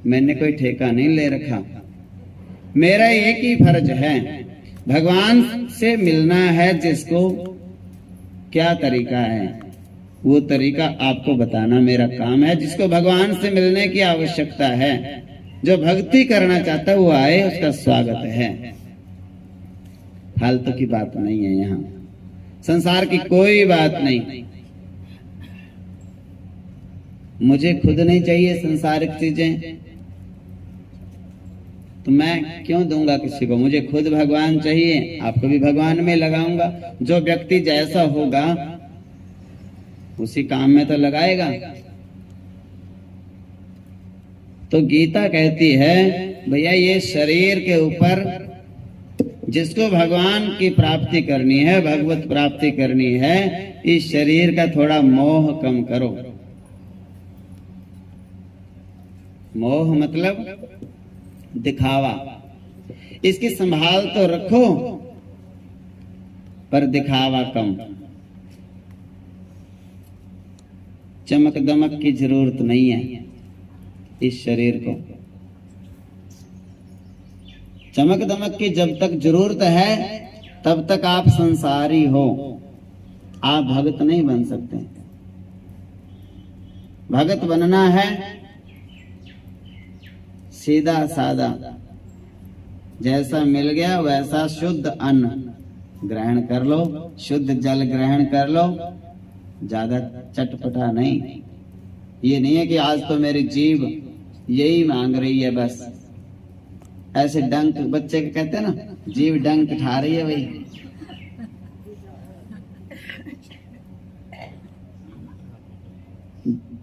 मैंने कोई ठेका नहीं ले रखा, मेरा एक ही फर्ज है, भगवान से मिलना है। जिसको क्या तरीका है वो तरीका आपको बताना मेरा काम है। जिसको भगवान से मिलने की आवश्यकता है, जो भक्ति करना चाहता है वो आए, उसका स्वागत है। फालतू की बात नहीं है, यहाँ संसार की कोई बात नहीं। मुझे खुद नहीं चाहिए संसारिक चीजें, तो मैं क्यों दूंगा किसी को। मुझे खुद भगवान चाहिए, आपको भी भगवान में लगाऊंगा। जो व्यक्ति जैसा होगा उसी काम में तो लगाएगा। तो गीता कहती है भैया ये शरीर के ऊपर जिसको भगवान की प्राप्ति करनी है, भगवत प्राप्ति करनी है, इस शरीर का थोड़ा मोह कम करो। मोह मतलब दिखावा, इसकी संभाल तो रखो पर दिखावा कम। चमक दमक की जरूरत नहीं है इस शरीर को। चमक दमक की जब तक जरूरत है तब तक आप संसारी हो, आप भगत नहीं बन सकते। भगत बनना है सीधा सादा, जैसा मिल गया वैसा शुद्ध अन्न ग्रहण कर लो, शुद्ध जल ग्रहण कर लो, ज्यादा चटपटा नहीं। ये नहीं है कि आज तो मेरी जीभ यही मांग रही है बस। ऐसे डंक बच्चे के कहते हैं ना, जीभ डंक ठा रही है भाई।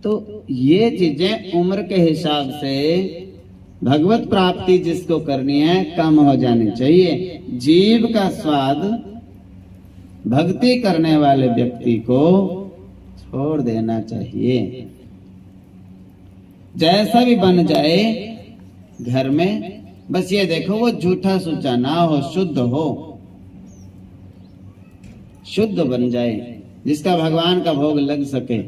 तो ये चीजें उम्र के हिसाब से भगवत प्राप्ति जिसको करनी है कम हो जानी चाहिए। जीव का स्वाद भक्ति करने वाले व्यक्ति को छोड़ देना चाहिए। जैसा भी बन जाए घर में, बस ये देखो वो झूठा सूचा ना हो, शुद्ध हो, शुद्ध बन जाए, जिसका भगवान का भोग लग सके।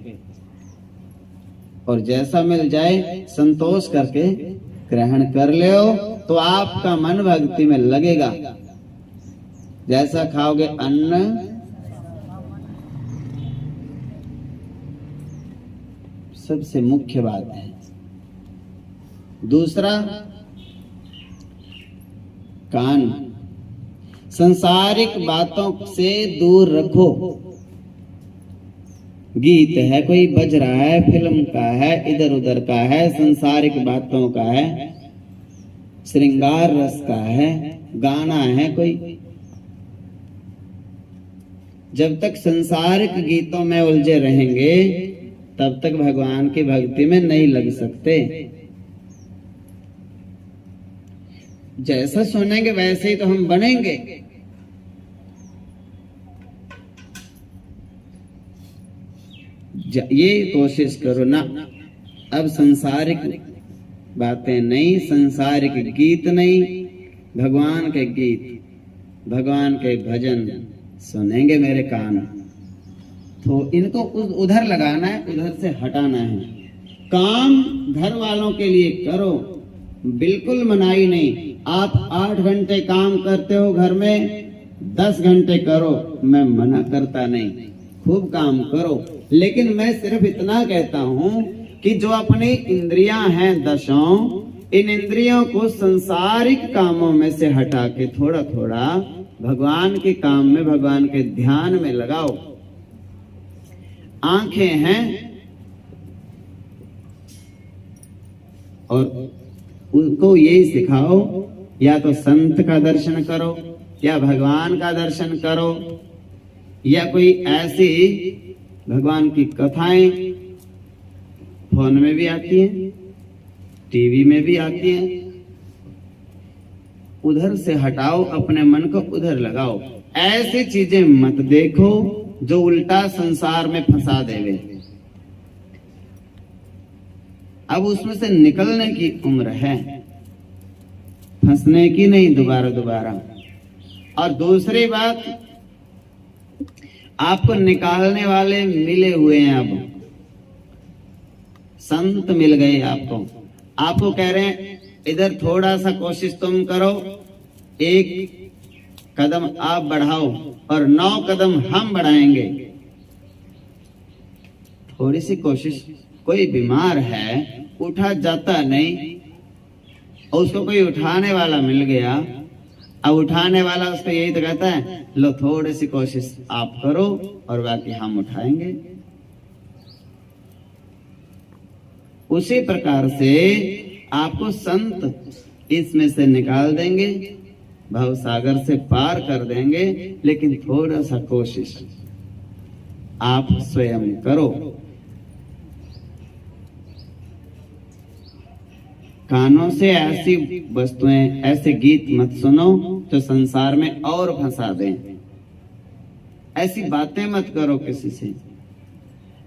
और जैसा मिल जाए संतोष करके ग्रहण कर ले तो आपका मन भक्ति में लगेगा। जैसा खाओगे अन्न सबसे मुख्य बात है। दूसरा, कान संसारिक बातों से दूर रखो। गीत है कोई बज रहा है, फिल्म का है, इधर उधर का है, संसारिक बातों का है, श्रृंगार रस का है, गाना है कोई। जब तक संसारिक गीतों में उलझे रहेंगे तब तक भगवान की भक्ति में नहीं लग सकते। जैसा सुनेंगे वैसे ही तो हम बनेंगे। ये कोशिश करो ना, अब संसारिक बातें नहीं, संसारिक गीत नहीं, भगवान के गीत, भगवान के भजन सुनेंगे मेरे कान। तो इनको उधर लगाना है, उधर से हटाना है। काम घर वालों के लिए करो, बिल्कुल मनाही नहीं। आप 8 घंटे काम करते हो घर में, 10 घंटे करो, मैं मना करता नहीं, खूब काम करो। लेकिन मैं सिर्फ इतना कहता हूं कि जो अपनी इंद्रियां हैं 10, इन इंद्रियों को संसारिक कामों में से हटा के थोड़ा थोड़ा भगवान के काम में, भगवान के ध्यान में लगाओ। आंखें हैं और उनको यही सिखाओ, या तो संत का दर्शन करो, या भगवान का दर्शन करो, या कोई ऐसी भगवान की कथाएं फोन में भी आती हैं, टीवी में भी आती हैं, उधर से हटाओ, अपने मन को उधर लगाओ। ऐसी चीजें मत देखो जो उल्टा संसार में फंसा देवे। अब उसमें से निकलने की उम्र है। फंसने की नहीं दोबारा दोबारा। और दूसरी बात, आपको निकालने वाले मिले हुए हैं। अब संत मिल गए आपको कह रहे हैं इधर थोड़ा सा कोशिश तुम करो, 1 कदम आप बढ़ाओ और 9 कदम हम बढ़ाएंगे। थोड़ी सी कोशिश। कोई बीमार है, उठा जाता नहीं, और उसको कोई उठाने वाला मिल गया। अब उठाने वाला उसको यही तो कहता है, लो थोड़ी सी कोशिश आप करो और बाकी हम उठाएंगे। उसी प्रकार से आपको संत इसमें से निकाल देंगे, भव सागर से पार कर देंगे, लेकिन थोड़ा सा कोशिश आप स्वयं करो। कानों से ऐसी वस्तुएं, ऐसे गीत मत सुनो जो संसार में और फंसा दें। ऐसी बातें मत करो किसी से,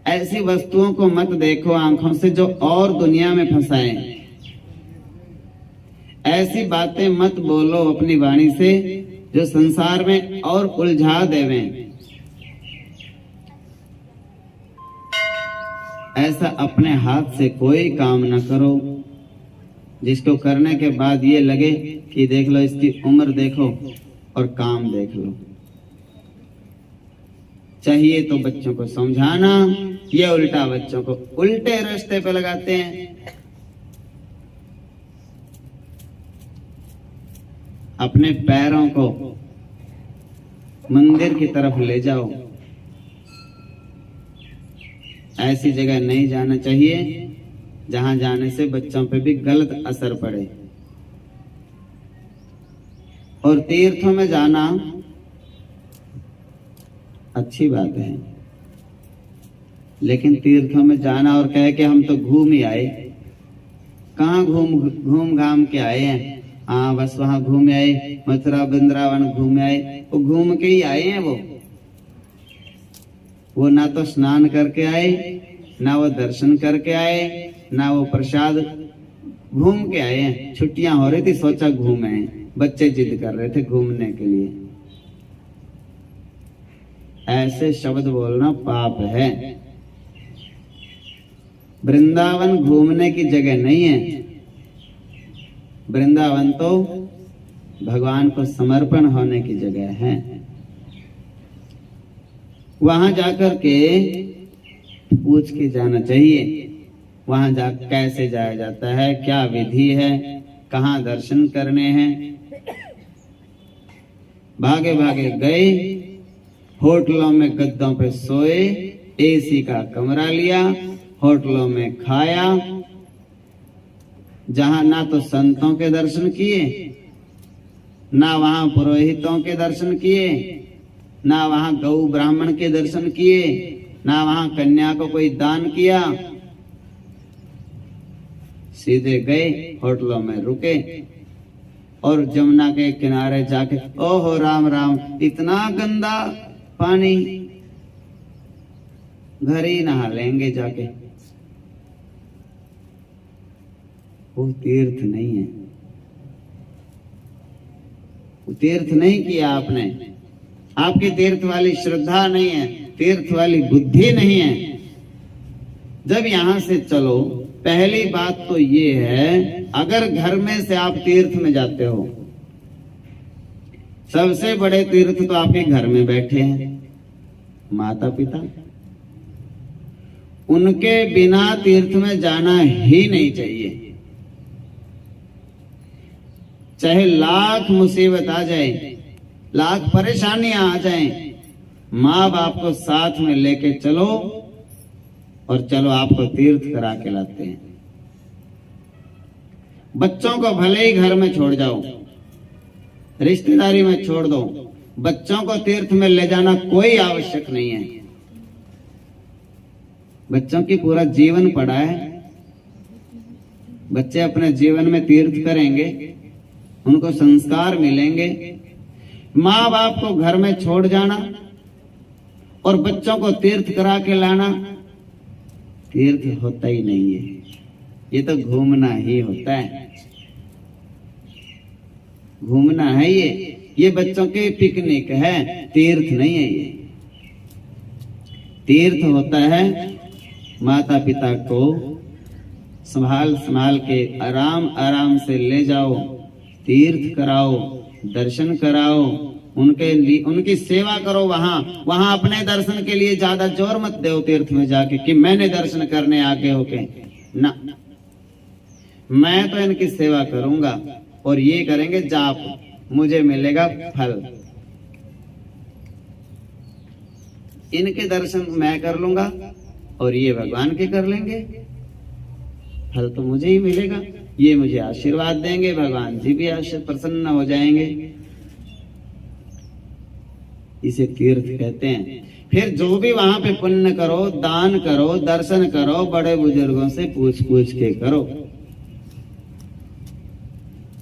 ऐसी वस्तुओं को मत देखो आंखों से जो और दुनिया में फंसाएं। ऐसी बातें मत बोलो अपनी वाणी से जो संसार में और उलझा देवें। ऐसा अपने हाथ से कोई काम न करो जिसको करने के बाद ये लगे कि देख लो इसकी उम्र देखो और काम देख लो। चाहिए तो बच्चों को समझाना, ये उल्टा बच्चों को उल्टे रास्ते पे लगाते हैं। अपने पैरों को मंदिर की तरफ ले जाओ। ऐसी जगह नहीं जाना चाहिए जहां जाने से बच्चों पे भी गलत असर पड़े। और तीर्थों में जाना अच्छी बात है, लेकिन तीर्थों में जाना और कहे कि हम तो घूम ही आए। कहाँ घूम घाम के आए हैं? हाँ बस वहां घूम आए, मथुरा वृंदावन घूम आए। वो घूम के ही आए हैं। वो ना तो स्नान करके आए, ना वो दर्शन करके आए, ना वो प्रसाद। घूम के आए हैं। छुट्टियां हो रही थी, सोचा घूमे। बच्चे जिद कर रहे थे घूमने के लिए। ऐसे शब्द बोलना पाप है। वृंदावन घूमने की जगह नहीं है। वृंदावन तो भगवान को समर्पण होने की जगह है। वहां जाकर के पूछ के जाना चाहिए। वहां जा कैसे जाया जाता है, क्या विधि है, कहाँ दर्शन करने हैं। भागे भागे गए, होटलों में गद्दों पे सोए, एसी का कमरा लिया, होटलों में खाया, जहां ना तो संतों के दर्शन किए, ना वहां पुरोहितों के दर्शन किए, ना वहां गौ ब्राह्मण के दर्शन किए, ना वहां कन्या को कोई दान किया। सीधे गए, होटलों में रुके और जमुना के किनारे जाके ओहो राम राम, इतना गंदा पानी, घर ही नहा लेंगे जाके। वो तीर्थ नहीं है। वो तीर्थ नहीं किया आपने। आपकी तीर्थ वाली श्रद्धा नहीं है, तीर्थ वाली बुद्धि नहीं है। जब यहां से चलो, पहली बात तो ये है, अगर घर में से आप तीर्थ में जाते हो, सबसे बड़े तीर्थ तो आपके घर में बैठे हैं माता पिता। उनके बिना तीर्थ में जाना ही नहीं चाहिए। चाहे लाख मुसीबत आ जाए, लाख परेशानियां आ जाएं, माँ बाप को साथ में लेके चलो और चलो आपको तीर्थ करा के लाते हैं। बच्चों को भले ही घर में छोड़ जाओ, रिश्तेदारी में छोड़ दो, बच्चों को तीर्थ में ले जाना कोई आवश्यक नहीं है। बच्चों की पूरा जीवन पड़ा है। बच्चे अपने जीवन में तीर्थ करेंगे, उनको संस्कार मिलेंगे। माँ बाप को घर में छोड़ जाना और बच्चों को तीर्थ करा के लाना तीर्थ होता ही नहीं है। ये तो घूमना ही होता है। घूमना है ये बच्चों के पिकनिक है, तीर्थ नहीं है ये। तीर्थ होता है माता पिता को संभाल संभाल के आराम आराम से ले जाओ, तीर्थ कराओ, दर्शन कराओ, उनकी सेवा करो। वहां अपने दर्शन के लिए ज्यादा जोर मत दो तीर्थ में जाके कि मैंने दर्शन करने आके होके ना, मैं तो इनकी सेवा करूंगा और ये करेंगे जाप, मुझे मिलेगा फल। इनके दर्शन मैं कर लूंगा और ये भगवान के कर लेंगे, फल तो मुझे ही मिलेगा। ये मुझे आशीर्वाद देंगे, भगवान जी भी प्रसन्न हो जाएंगे। इसे तीर्थ कहते हैं। फिर जो भी वहां पे पुण्य करो, दान करो, दर्शन करो, बड़े बुजुर्गों से पूछ पूछ के करो।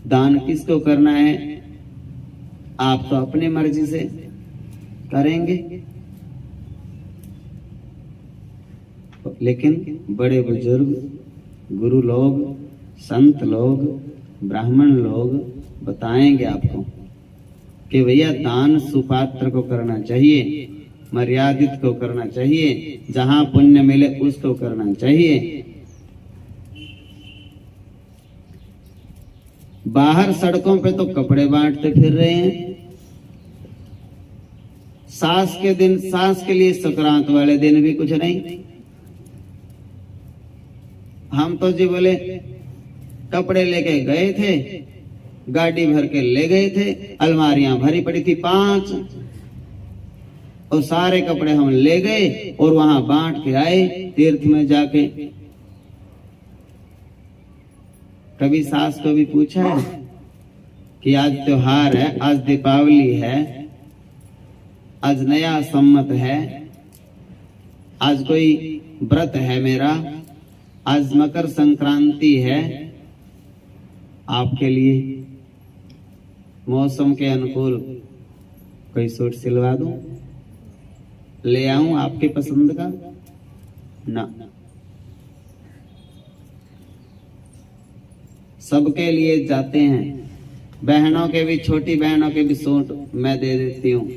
दान किसको करना है? आप तो अपनी मर्जी से करेंगे, लेकिन बड़े बुजुर्ग, गुरु लोग, संत लोग, ब्राह्मण लोग बताएंगे आपको कि भैया दान सुपात्र को करना चाहिए, मर्यादित को करना चाहिए, जहां पुण्य मिले उसको करना चाहिए। बाहर सड़कों पे तो कपड़े बांटते फिर रहे हैं। सास के दिन, सास के लिए संक्रांत वाले दिन भी कुछ नहीं। हम तो जी बोले कपड़े लेके गए थे, गाड़ी भर के ले गए थे, अलमारियां भरी पड़ी थी 5, और सारे कपड़े हम ले गए और वहां बांट के आए तीर्थ में जाके। कभी सास को भी पूछा है कि आज त्योहार है, आज दीपावली है, आज नया सम्मत है, आज कोई व्रत है मेरा, आज मकर संक्रांति है, आपके लिए मौसम के अनुकूल कोई सूट सिलवा दूं, ले आऊं आपके पसंद का? ना, सबके लिए जाते हैं। बहनों के भी, छोटी बहनों के भी सूट मैं दे देती हूँ,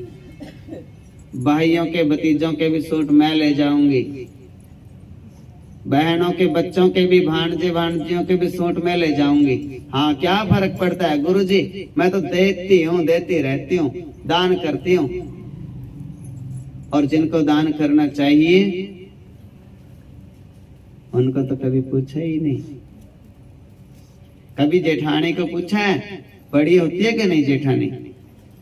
भाइयों के, भतीजों के भी सूट मैं ले जाऊंगी, बहनों के बच्चों के भी, भांजे भांजियों के भी सूट में ले जाऊंगी। हाँ, क्या फर्क पड़ता है गुरुजी, मैं तो देती हूँ, देती रहती हूँ, दान करती हूँ। और जिनको दान करना चाहिए उनको तो कभी पूछा ही नहीं। कभी जेठानी को पूछा है? बड़ी होती है कि नहीं जेठानी?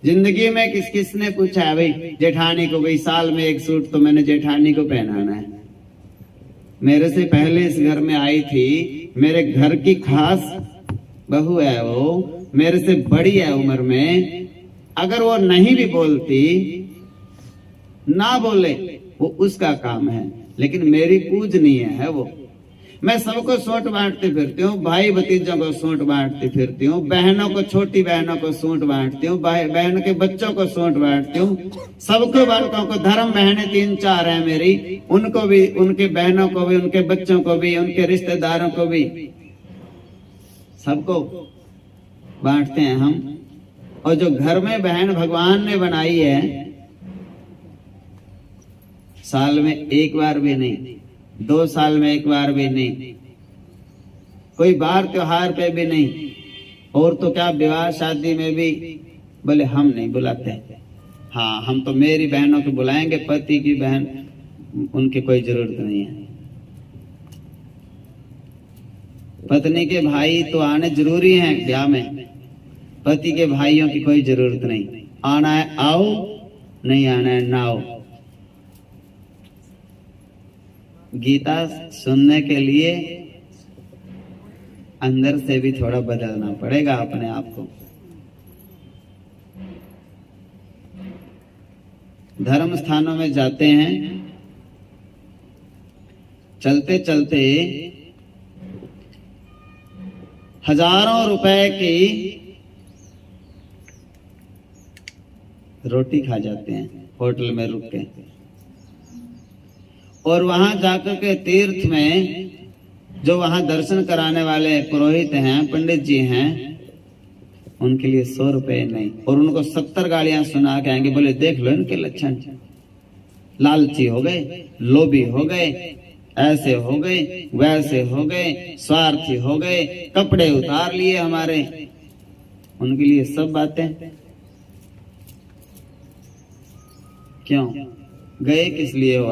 जिंदगी में किस किसने पूछा है भाई जेठानी को? भाई साल में एक सूट तो मैंने जेठानी को पहनाना है। मेरे से पहले इस घर में आई थी, मेरे घर की खास बहू है वो, मेरे से बड़ी है उम्र में। अगर वो नहीं भी बोलती, ना बोले, वो उसका काम है, लेकिन मेरी पूजनीय है वो। मैं सबको सूट बांटती फिरती हूँ, भाई भतीजों को सूट बांटती फिरती हूँ, बहनों को, छोटी बहनों को सूट बांटती हूँ, बहन के बच्चों को सूट बांटती हूँ, सबको बांटता हूँ। धर्म बहनें 3-4 हैं मेरी, उनको भी, उनके बहनों को भी, उनके बच्चों को भी, उनके रिश्तेदारों को भी, सबको बांटते हैं हम। और जो घर में बहन भगवान ने बनाई है, साल में एक बार भी नहीं, 2 साल में एक बार भी नहीं, कोई बार त्योहार पे भी नहीं, और तो क्या विवाह शादी में भी बोले हम नहीं बुलाते। हाँ, हम तो मेरी बहनों को बुलाएंगे, पति की बहन उनकी कोई जरूरत नहीं है। पत्नी के भाई तो आने जरूरी हैं ब्याह में, पति के भाइयों की कोई जरूरत नहीं। आना है आओ, नहीं आना है ना आओ। गीता सुनने के लिए अंदर से भी थोड़ा बदलना पड़ेगा अपने आप को। धर्म स्थानों में जाते हैं, चलते चलते हजारों रुपए की रोटी खा जाते हैं होटल में रुक के, और वहां जाकर के तीर्थ में जो वहां दर्शन कराने वाले पुरोहित हैं, पंडित जी हैं, उनके लिए 100 रुपए नहीं, और उनको 70 गालियां सुना के आएंगे, बोले देख लो इनके लक्षण, लालची हो गए, लोभी हो गए, ऐसे हो गए, वैसे हो गए, स्वार्थी हो गए, कपड़े उतार लिए हमारे। उनके लिए सब बातें क्यों? गए किस लिए हो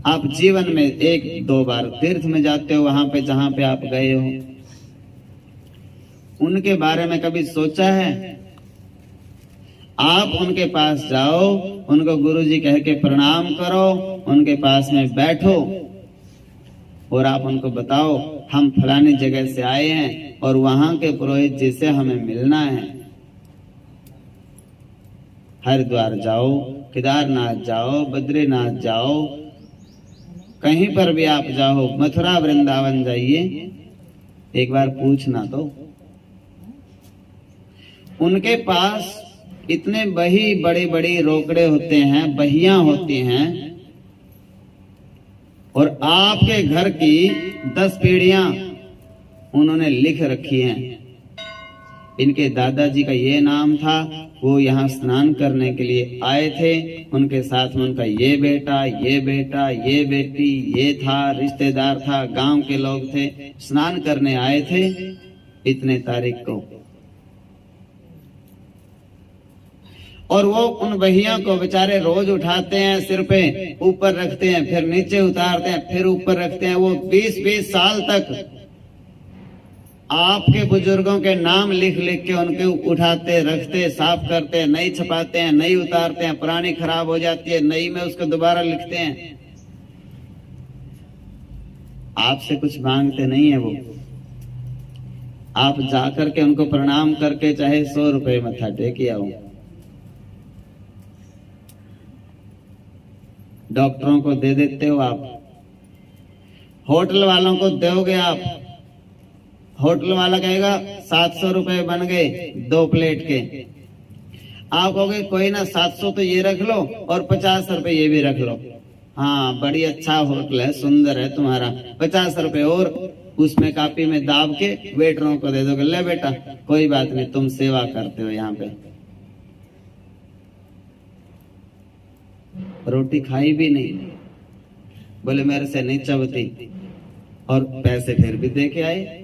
आप जीवन में 1-2 बार तीर्थ में जाते हो, वहां पे जहां पे आप गए हो, उनके बारे में कभी सोचा है? आप उनके पास जाओ, उनको गुरुजी कह के प्रणाम करो, उनके पास में बैठो और आप उनको बताओ हम फलानी जगह से आए हैं और वहां के पुरोहित जी से हमें मिलना है। हरिद्वार जाओ, केदारनाथ जाओ, बद्रीनाथ जाओ, कहीं पर भी आप जाओ, मथुरा वृंदावन जाइए, एक बार पूछना तो। उनके पास इतने बड़ी बड़ी रोकड़े होते हैं, बहियां होती हैं, और आपके घर की 10 पीढ़ियां उन्होंने लिख रखी हैं। इनके दादाजी का ये नाम था, वो यहाँ स्नान करने के लिए आए थे, उनके साथ में उनका ये बेटा, ये बेटा, ये बेटी, ये था, रिश्तेदार था, गांव के लोग थे, स्नान करने आए थे इतने तारीख को। और वो उन बहिया को बेचारे रोज उठाते हैं, सिर पे ऊपर रखते हैं, फिर नीचे उतारते हैं, फिर ऊपर रखते हैं। वो 20-20 साल तक आपके बुजुर्गों के नाम लिख लिख के उनके उठाते, रखते, साफ करते हैं, नई छपाते हैं, नई उतारते हैं, पुरानी खराब हो जाती है, नई में उसको दोबारा लिखते हैं। आपसे कुछ मांगते नहीं है वो, आप जाकर के उनको प्रणाम करके चाहे 100 रुपए मत्था टेक आओ। डॉक्टरों को दे देते हो आप, होटल वालों को दोगे आप, होटल वाला कहेगा 700 रुपए बन गए 2 प्लेट के, आप कहोगे कोई ना 700 तो ये रख लो और 50 रुपए ये भी रख लो। हाँ, बड़ी अच्छा होटल है, सुंदर है तुम्हारा, 50 रुपए और उसमें कापी में दाब के वेटरों को दे दोगे, ले बेटा कोई बात नहीं, तुम सेवा करते हो यहाँ पे। रोटी खाई भी नहीं, बोले मेरे से नहीं चबती, और पैसे फिर भी दे के आए।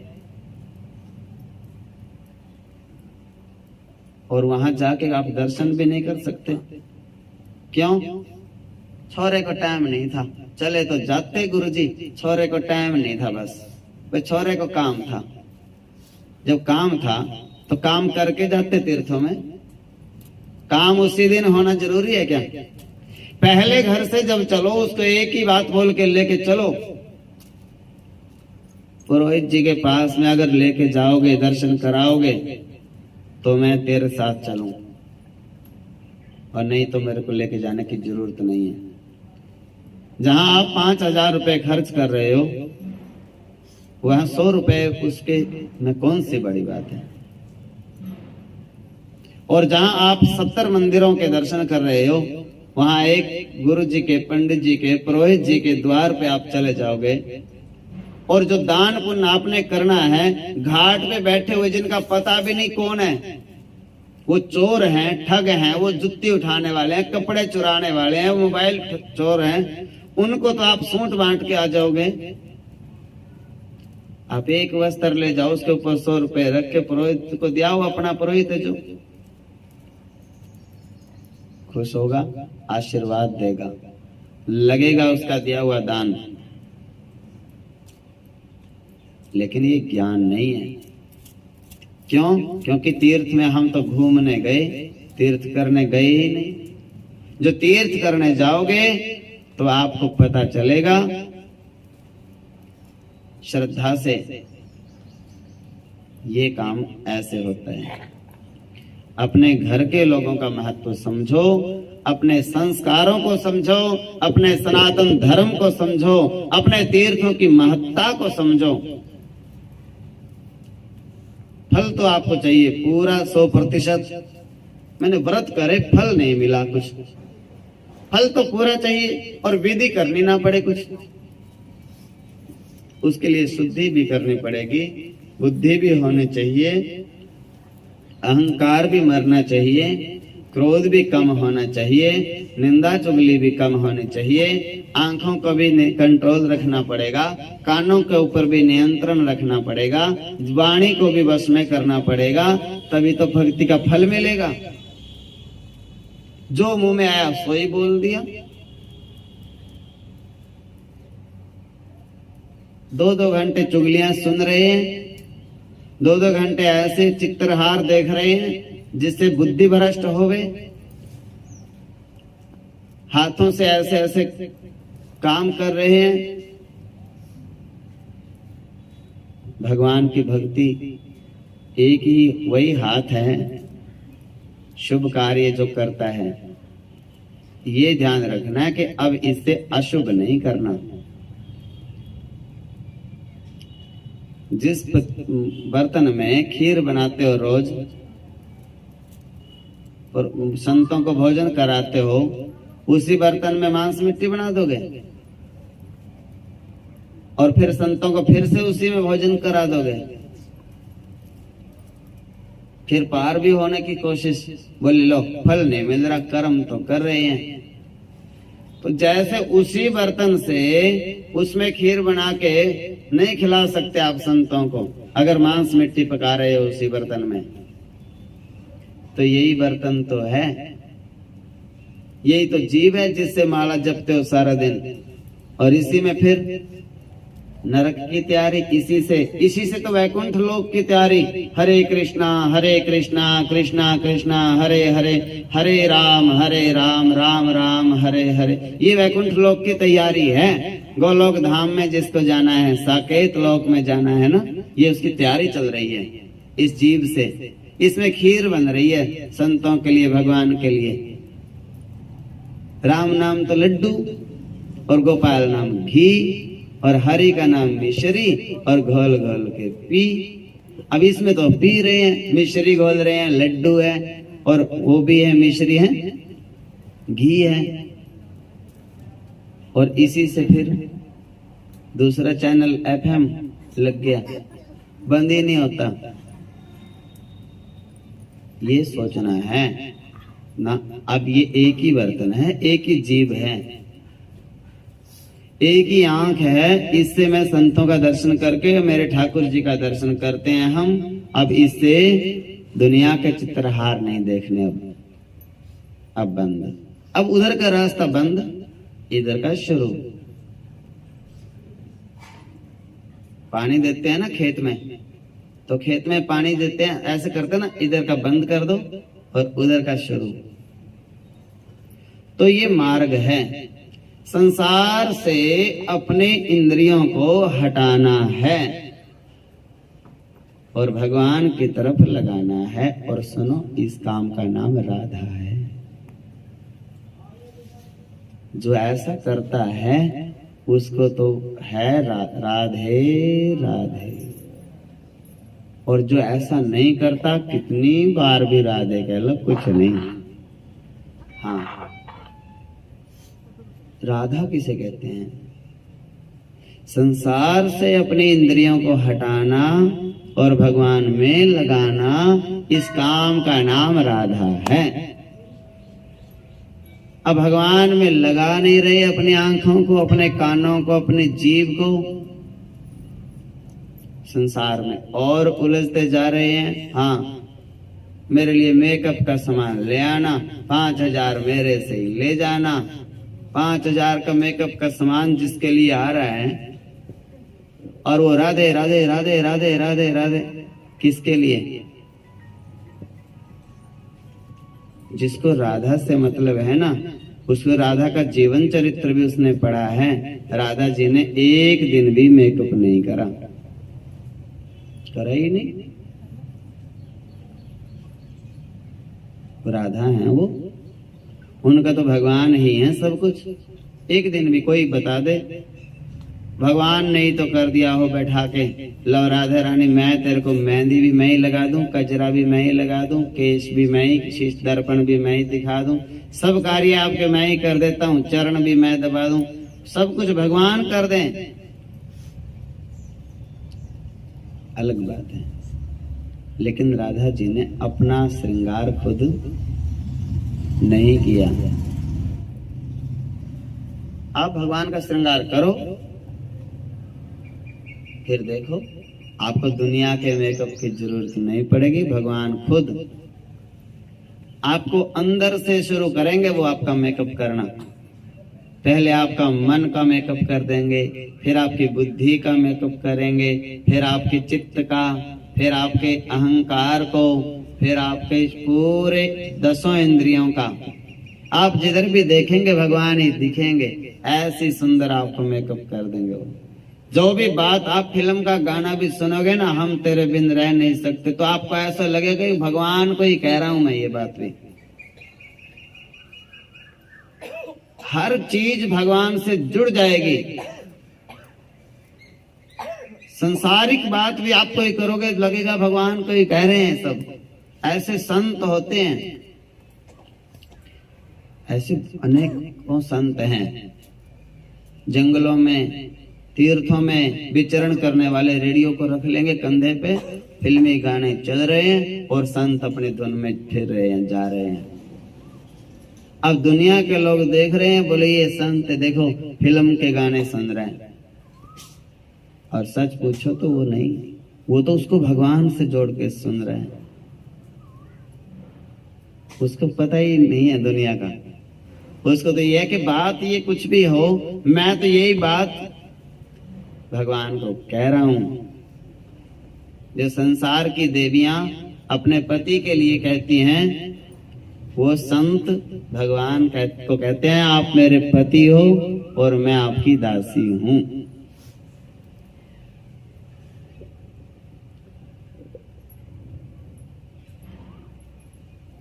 और वहां जाके आप दर्शन भी नहीं कर सकते, क्यों? छोरे को टाइम नहीं था, चले तो जाते गुरुजी, छोरे को टाइम नहीं था, बस भाई छोरे को काम था। जब काम था तो काम करके जाते तीर्थों में, काम उसी दिन होना जरूरी है क्या? पहले घर से जब चलो उसको एक ही बात बोल के लेके चलो, पुरोहित जी के पास में अगर लेके जाओगे, दर्शन कराओगे तो मैं तेरे साथ चलूं, और नहीं तो मेरे को लेके जाने की जरूरत नहीं है। जहां आप 5000 रुपए खर्च कर रहे हो, वहां 100 रुपए उसके में कौन सी बड़ी बात है। और जहां आप 70 मंदिरों के दर्शन कर रहे हो, वहां एक गुरु जी के, पंडित जी के, पुरोहित जी के द्वार पे आप चले जाओगे, और जो दान पुण्य आपने करना है, घाट पे बैठे हुए जिनका पता भी नहीं कौन है, वो चोर हैं, ठग हैं, वो जुत्ती उठाने वाले हैं, कपड़े चुराने वाले हैं, मोबाइल चोर हैं, उनको तो आप सूंट बांट के आ जाओगे। आप एक वस्त्र ले जाओ, उसके ऊपर 100 रुपए रख के पुरोहित को दिया, अपना पुरोहित है जो खुश होगा, आशीर्वाद देगा, लगेगा उसका दिया हुआ दान। लेकिन ये ज्ञान नहीं है, क्यों? क्योंकि तीर्थ में हम तो घूमने गए, तीर्थ करने गए ही नहीं। जो तीर्थ करने जाओगे तो आपको पता चलेगा श्रद्धा से ये काम ऐसे होता है। अपने घर के लोगों का महत्व समझो, अपने संस्कारों को समझो, अपने सनातन धर्म को समझो, अपने तीर्थों की महत्ता को समझो। फल तो आपको चाहिए पूरा 100%। मैंने व्रत करे, फल नहीं मिला कुछ, फल तो पूरा चाहिए, और विधि करनी ना पड़े कुछ। उसके लिए शुद्धि भी करनी पड़ेगी, बुद्धि भी होनी चाहिए, अहंकार भी मरना चाहिए, क्रोध भी कम होना चाहिए, निंदा चुगली भी कम होनी चाहिए, आंखों को भी कंट्रोल रखना पड़ेगा, कानों के ऊपर भी नियंत्रण रखना पड़ेगा, वाणी को भी वश में करना पड़ेगा, तभी तो भक्ति का फल मिलेगा। जो मुंह में आया सो ही बोल दिया। 2-2 घंटे चुगलियां सुन रहे हैं, 2-2 घंटे ऐसे चित्रहार देख रहे हैं जिससे बुद्धि भ्रष्ट हो गए, हाथों से ऐसे ऐसे काम कर रहे हैं। भगवान की भक्ति एक ही वही हाथ है शुभ कार्य जो करता है। ये ध्यान रखना है कि अब इससे अशुभ नहीं करना। जिस बर्तन में खीर बनाते हो रोज और संतों को भोजन कराते हो, उसी बर्तन में मांस मिट्टी बना दोगे और फिर संतों को फिर से उसी में भोजन करा दोगे, फिर पार भी होने की कोशिश, बोले लो फल नहीं मिल रहा, कर्म तो कर रहे हैं। तो जैसे उसी बर्तन से उसमें खीर बना के नहीं खिला सकते आप संतों को अगर मांस मिट्टी पका रहे हो उसी बर्तन में, तो यही बर्तन तो है, यही तो जीव है जिससे माला जपते हो सारा दिन, और इसी में फिर नरक की तैयारी, इसी से तो वैकुंठ लोक की तैयारी। हरे कृष्णा कृष्णा कृष्णा हरे हरे, हरे राम राम राम हरे हरे, ये वैकुंठ लोक की तैयारी है। गोलोक धाम में जिसको जाना है, साकेत लोक में जाना है ना, ये उसकी तैयारी चल रही है इस जीव से। इसमें खीर बन रही है संतों के लिए, भगवान के लिए। राम नाम तो लड्डू और गोपाल नाम घी और हरि का नाम मिश्री और घोल घोल के पी। अब इसमें तो पी रहे हैं, मिश्री घोल रहे हैं, लड्डू है और वो भी है मिश्री है, घी है, और इसी से फिर दूसरा चैनल FM लग गया, बंद ही नहीं होता। ये सोचना है ना, अब ये एक ही बर्तन है, एक ही जीव है, एक ही आंख है, इससे मैं संतों का दर्शन करके मेरे ठाकुर जी का दर्शन करते हैं हम। अब इससे दुनिया के चित्रहार नहीं देखने, अब बंद। अब उधर का रास्ता बंद, इधर का शुरू। पानी देते हैं ना खेत में, तो खेत में पानी देते हैं, ऐसे करते ना, इधर का बंद कर दो और उधर का शुरू। तो ये मार्ग है, संसार से अपने इंद्रियों को हटाना है और भगवान की तरफ लगाना है। और सुनो, इस काम का नाम राधा है। जो ऐसा करता है उसको तो है राधे राधे, और जो ऐसा नहीं करता कितनी बार भी राधे कह लो, कुछ नहीं। हाँ, राधा किसे कहते हैं? संसार से अपनी इंद्रियों को हटाना और भगवान में लगाना, इस काम का नाम राधा है। अब भगवान में लगा नहीं रहे अपनी आंखों को, अपने कानों को, अपने जीव को, संसार में और उलझते जा रहे हैं। हाँ, मेरे लिए मेकअप का सामान ले आना, 5,000 मेरे से ही ले जाना। 5,000 का मेकअप का सामान जिसके लिए आ रहा है, और वो राधे राधे राधे राधे राधे राधे किसके लिए? जिसको राधा से मतलब है ना, उसको राधा का जीवन चरित्र भी उसने पढ़ा है। राधा जी ने एक दिन भी मेकअप नहीं करा ही नहीं। राधा है वो, उनका तो भगवान ही है सब कुछ। एक दिन भी कोई बता दे, भगवान ने ही तो कर दिया हो बैठा के, लो राधा रानी मैं तेरे को मेहंदी भी मैं ही लगा दूं, कजरा भी मैं ही लगा दूं, केश भी मैं ही, शीश दर्पण भी मैं ही दिखा दूं, सब कार्य आपके मैं ही कर देता हूं, चरण भी मैं दबा दूं, सब कुछ भगवान कर दें, अलग बात है। लेकिन राधा जी ने अपना श्रृंगार खुद नहीं किया। आप भगवान का श्रृंगार करो, फिर देखो आपको दुनिया के मेकअप की जरूरत नहीं पड़ेगी। भगवान खुद आपको अंदर से शुरू करेंगे वो आपका मेकअप करना। पहले आपका मन का मेकअप कर देंगे, फिर आपकी बुद्धि का मेकअप करेंगे, फिर आपके चित्त का, फिर आपके अहंकार को, फिर आपके पूरे 10 इंद्रियों का। आप जिधर भी देखेंगे भगवान ही दिखेंगे, ऐसी सुंदर आपको मेकअप कर देंगे वो। जो भी बात आप फिल्म का गाना भी सुनोगे ना, हम तेरे बिन रह नहीं सकते, तो आपको ऐसा लगेगा कि भगवान को ही कह रहा हूं मैं ये बात भी। हर चीज भगवान से जुड़ जाएगी। संसारिक बात भी आपको ही करोगे, लगेगा भगवान को ही कह रहे हैं सब। ऐसे संत होते हैं, ऐसे अनेकों संत हैं। जंगलों में, तीर्थों में विचरण करने वाले रेडियो को रख लेंगे कंधे पे, फिल्मी गाने चल रहे हैं और संत अपने धुन में फिर रहे हैं, जा रहे हैं। अब दुनिया के लोग देख रहे हैं, बोले ये संत देखो फिल्म के गाने सुन रहे हैं। और सच पूछो तो वो नहीं, वो तो उसको भगवान से जोड़ के सुन रहे हैं। उसको पता ही नहीं है दुनिया का। उसको तो ये है कि बात ये कुछ भी हो, मैं तो यही बात भगवान को कह रहा हूं। जो संसार की देवियां अपने पति के लिए कहती हैं, वो संत भगवान को कहते हैं आप मेरे पति हो और मैं आपकी दासी हूं।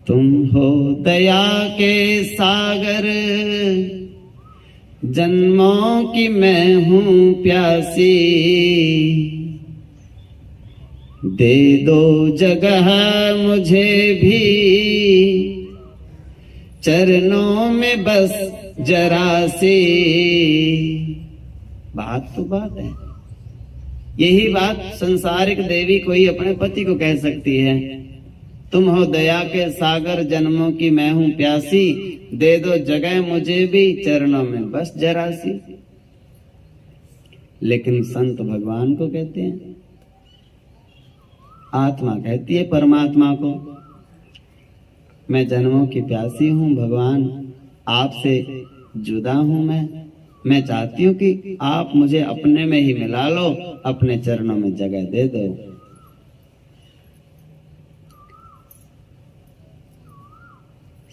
तुम हो दया के सागर, जन्मों की मैं हूं प्यासी, दे दो जगह मुझे भी, चरणों में बस जरा सी। बात तो बात है, यही बात संसारिक देवी कोई अपने पति को कह सकती है। तुम हो दया के सागर, जन्मों की मैं हूं प्यासी, दे दो जगह मुझे भी, चरणों में बस जरा सी। लेकिन संत भगवान को कहते हैं, आत्मा कहती है परमात्मा को, मैं जन्मों की प्यासी हूं भगवान, आपसे जुदा हूं मैं चाहती हूं कि आप मुझे अपने में ही मिला लो, अपने चरणों में जगह दे दो।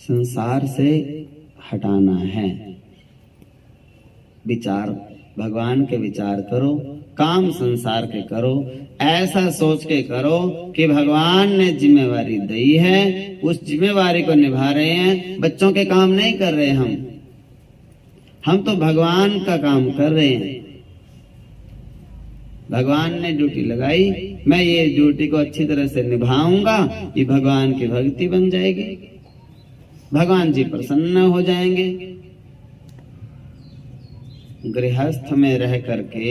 संसार से हटाना है, विचार भगवान के विचार करो, काम संसार के करो। ऐसा सोच के करो कि भगवान ने जिम्मेवारी दी है, उस जिम्मेवारी को निभा रहे हैं। बच्चों के काम नहीं कर रहे हम तो भगवान का काम कर रहे हैं। भगवान ने ड्यूटी लगाई, मैं ये ड्यूटी को अच्छी तरह से निभाऊंगा, ये भगवान की भक्ति बन जाएगी, भगवान जी प्रसन्न हो जाएंगे। गृहस्थ में रह करके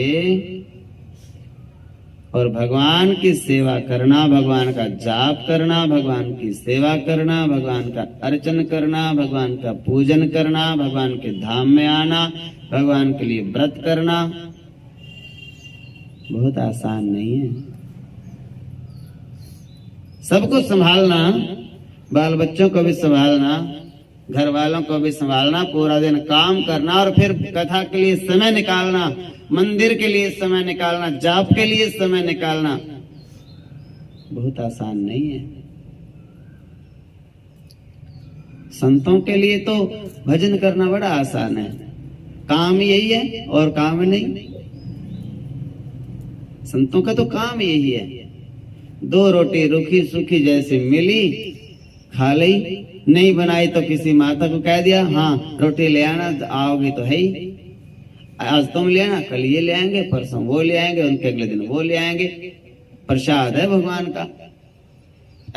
और भगवान की सेवा करना, भगवान का जाप करना, भगवान की सेवा करना, भगवान का अर्चन करना, भगवान का पूजन करना, भगवान के धाम में आना, भगवान के लिए व्रत करना बहुत आसान नहीं है। सबको संभालना, बाल बच्चों को भी संभालना, घर वालों को भी संभालना, पूरा दिन काम करना और फिर कथा के लिए समय निकालना, मंदिर के लिए समय निकालना, जाप के लिए समय निकालना बहुत आसान नहीं है। संतों के लिए तो भजन करना बड़ा आसान है, काम यही है और काम नहीं। संतों का तो काम यही है, 2 रोटी रूखी सूखी जैसी मिली खा ली, नहीं बनाई तो किसी माता को कह दिया, हाँ रोटी ले आना, आओगी तो है ही, आज तुम ले आना, कल ये ले आएंगे, परसों वो ले आएंगे, उनके अगले दिन वो ले आएंगे। प्रसाद है भगवान का।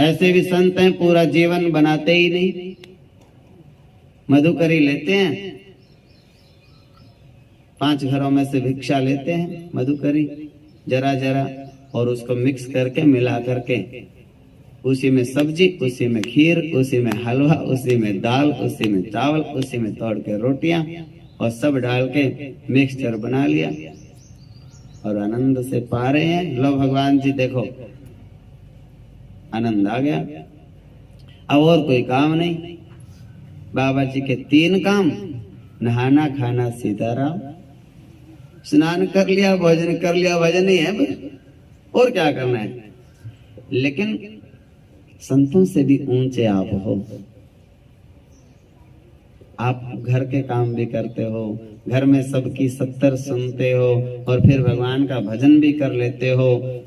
ऐसे भी संत हैं पूरा जीवन बनाते ही नहीं, मधुकरी लेते हैं, 5 घरों में से भिक्षा लेते हैं मधुकरी जरा जरा, और उसको मिक्स करके मिला करके उसी में सब्जी, उसी में खीर, उसी में हलवा, उसी में दाल, उसी में चावल, उसी में तोड़ के रोटियां और सब डाल के मिक्सचर बना लिया और आनंद से पा रहे हैं। लो भगवान जी देखो, आनंद आ गया। अब और कोई काम नहीं। बाबा जी के 3 काम, नहाना, खाना, सीताराम। स्नान कर लिया, भोजन कर लिया, भजन ही है बस, और क्या करना है। लेकिन संतों से भी ऊंचे आप हो। आप घर के काम भी करते हो, घर में सबकी 70 सुनते हो और फिर भगवान का भजन भी कर लेते हो।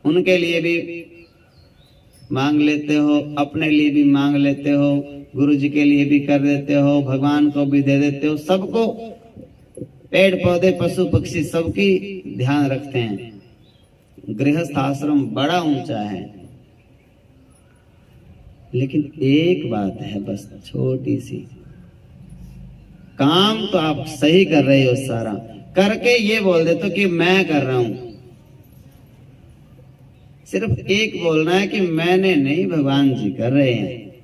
उनके लिए भी मांग लेते हो, अपने लिए भी मांग लेते हो, गुरु जी के लिए भी कर देते हो, भगवान को भी दे देते हो। सबको, पेड़ पौधे पशु पक्षी सबकी ध्यान रखते हैं। गृहस्थ आश्रम बड़ा ऊंचा है। लेकिन एक बात है बस, छोटी सी। काम तो आप सही कर रहे हो सारा, करके ये बोल देते हो कि मैं कर रहा हूं। सिर्फ एक बोलना है कि मैंने नहीं, भगवान जी कर रहे हैं।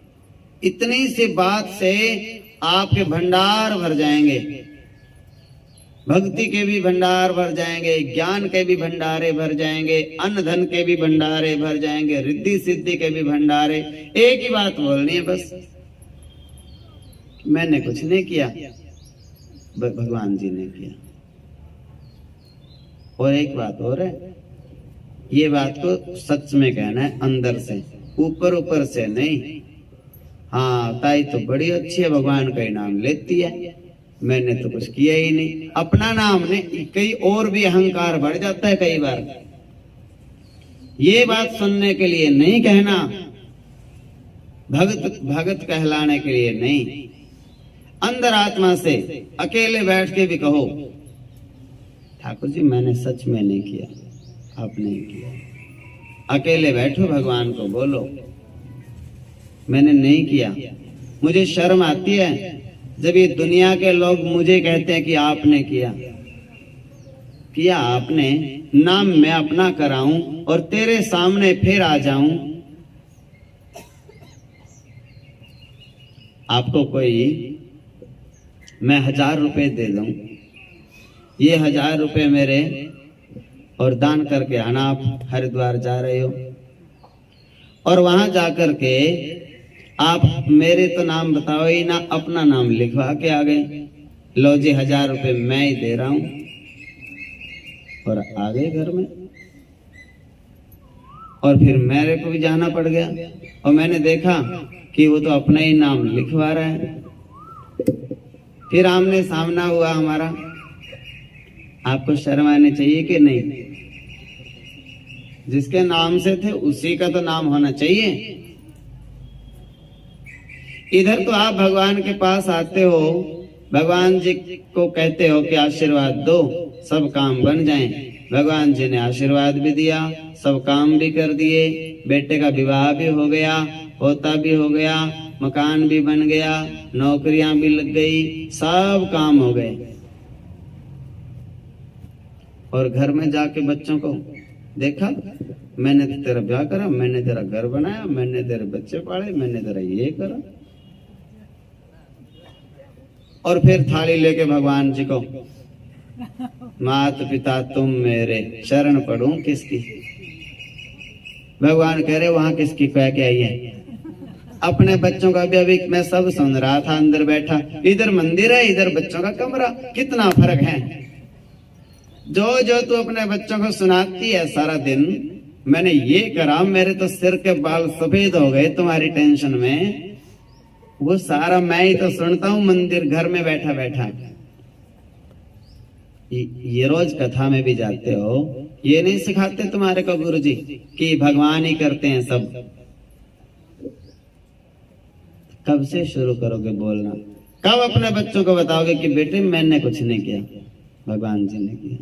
इतनी सी बात से आपके भंडार भर जाएंगे। भक्ति के भी भंडार भर जाएंगे, ज्ञान के भी भंडारे भर जाएंगे, अन्न धन के भी भंडारे भर जाएंगे, रिद्धि सिद्धि के भी भंडारे। एक ही बात बोलनी है बस, मैंने कुछ नहीं किया, भगवान जी ने किया। और एक बात और है, ये बात को सच में कहना है, अंदर से, ऊपर ऊपर से नहीं। हाँ, ताई तो बड़ी अच्छी है, भगवान का ही नाम लेती है, मैंने तो कुछ किया ही नहीं। अपना नाम नहीं, कई और भी अहंकार बढ़ जाता है कई बार। ये बात सुनने के लिए नहीं कहना, भगत भगत कहलाने के लिए नहीं। अंदर आत्मा से अकेले बैठ के भी कहो, ठाकुर जी मैंने सच में नहीं किया, आपने ही किया। अकेले बैठो, भगवान को बोलो, मैंने नहीं किया। मुझे शर्म आती है जब ये दुनिया के लोग मुझे कहते हैं कि आपने किया आपने, नाम मैं अपना कराऊं और तेरे सामने फिर आ जाऊं। आपको कोई मैं 1000 रुपए दे दूं, ये 1000 रुपए मेरे और दान करके आना। आप हरिद्वार जा रहे हो और वहां जाकर के आप मेरे तो नाम बताओ ही ना, अपना नाम लिखवा के आ गए। लो जी 1000 रुपए मैं ही दे रहा हूं, और आ गए घर में। और फिर मेरे को भी जाना पड़ गया और मैंने देखा कि वो तो अपना ही नाम लिखवा रहा है। फिर आमने सामना हुआ हमारा। आपको शर्म आनी चाहिए कि नहीं? जिसके नाम से थे उसी का तो नाम होना चाहिए। इधर तो आप भगवान के पास आते हो, भगवान जी को कहते हो कि आशीर्वाद दो, सब काम बन जाएं। भगवान जी ने आशीर्वाद भी दिया, सब काम भी कर दिए। बेटे का विवाह भी हो गया, पोता भी हो गया, मकान भी बन गया, नौकरियां भी लग गई, सब काम हो गए। और घर में जाके बच्चों को देखा, मैंने तेरा ब्याह करा, मैंने तेरा घर बनाया, मैंने तेरे बच्चे पाले, मैंने तेरा ये करा। और फिर थाली लेके भगवान जी को, मात पिता तुम मेरे, शरण पढ़ूं किसकी? भगवान कह रहे वहां किसकी कह के आई है? अपने बच्चों का भी अभी मैं सब सुन रहा था अंदर बैठा। इधर मंदिर है, इधर बच्चों का कमरा, कितना फर्क है। जो जो तू अपने बच्चों को सुनाती है सारा दिन, मैंने ये करा, मेरे तो सिर के बाल सफेद हो गए तुम्हारी टेंशन में, वो सारा मैं ही तो सुनता हूं मंदिर घर में बैठा बैठा। ये रोज कथा में भी जाते हो, ये नहीं सिखाते तुम्हारे को गुरु जी कि भगवान ही करते हैं सब? कब से शुरू करोगे बोलना? कब अपने बच्चों को बताओगे कि बेटे मैंने कुछ नहीं किया, भगवान जी ने किया?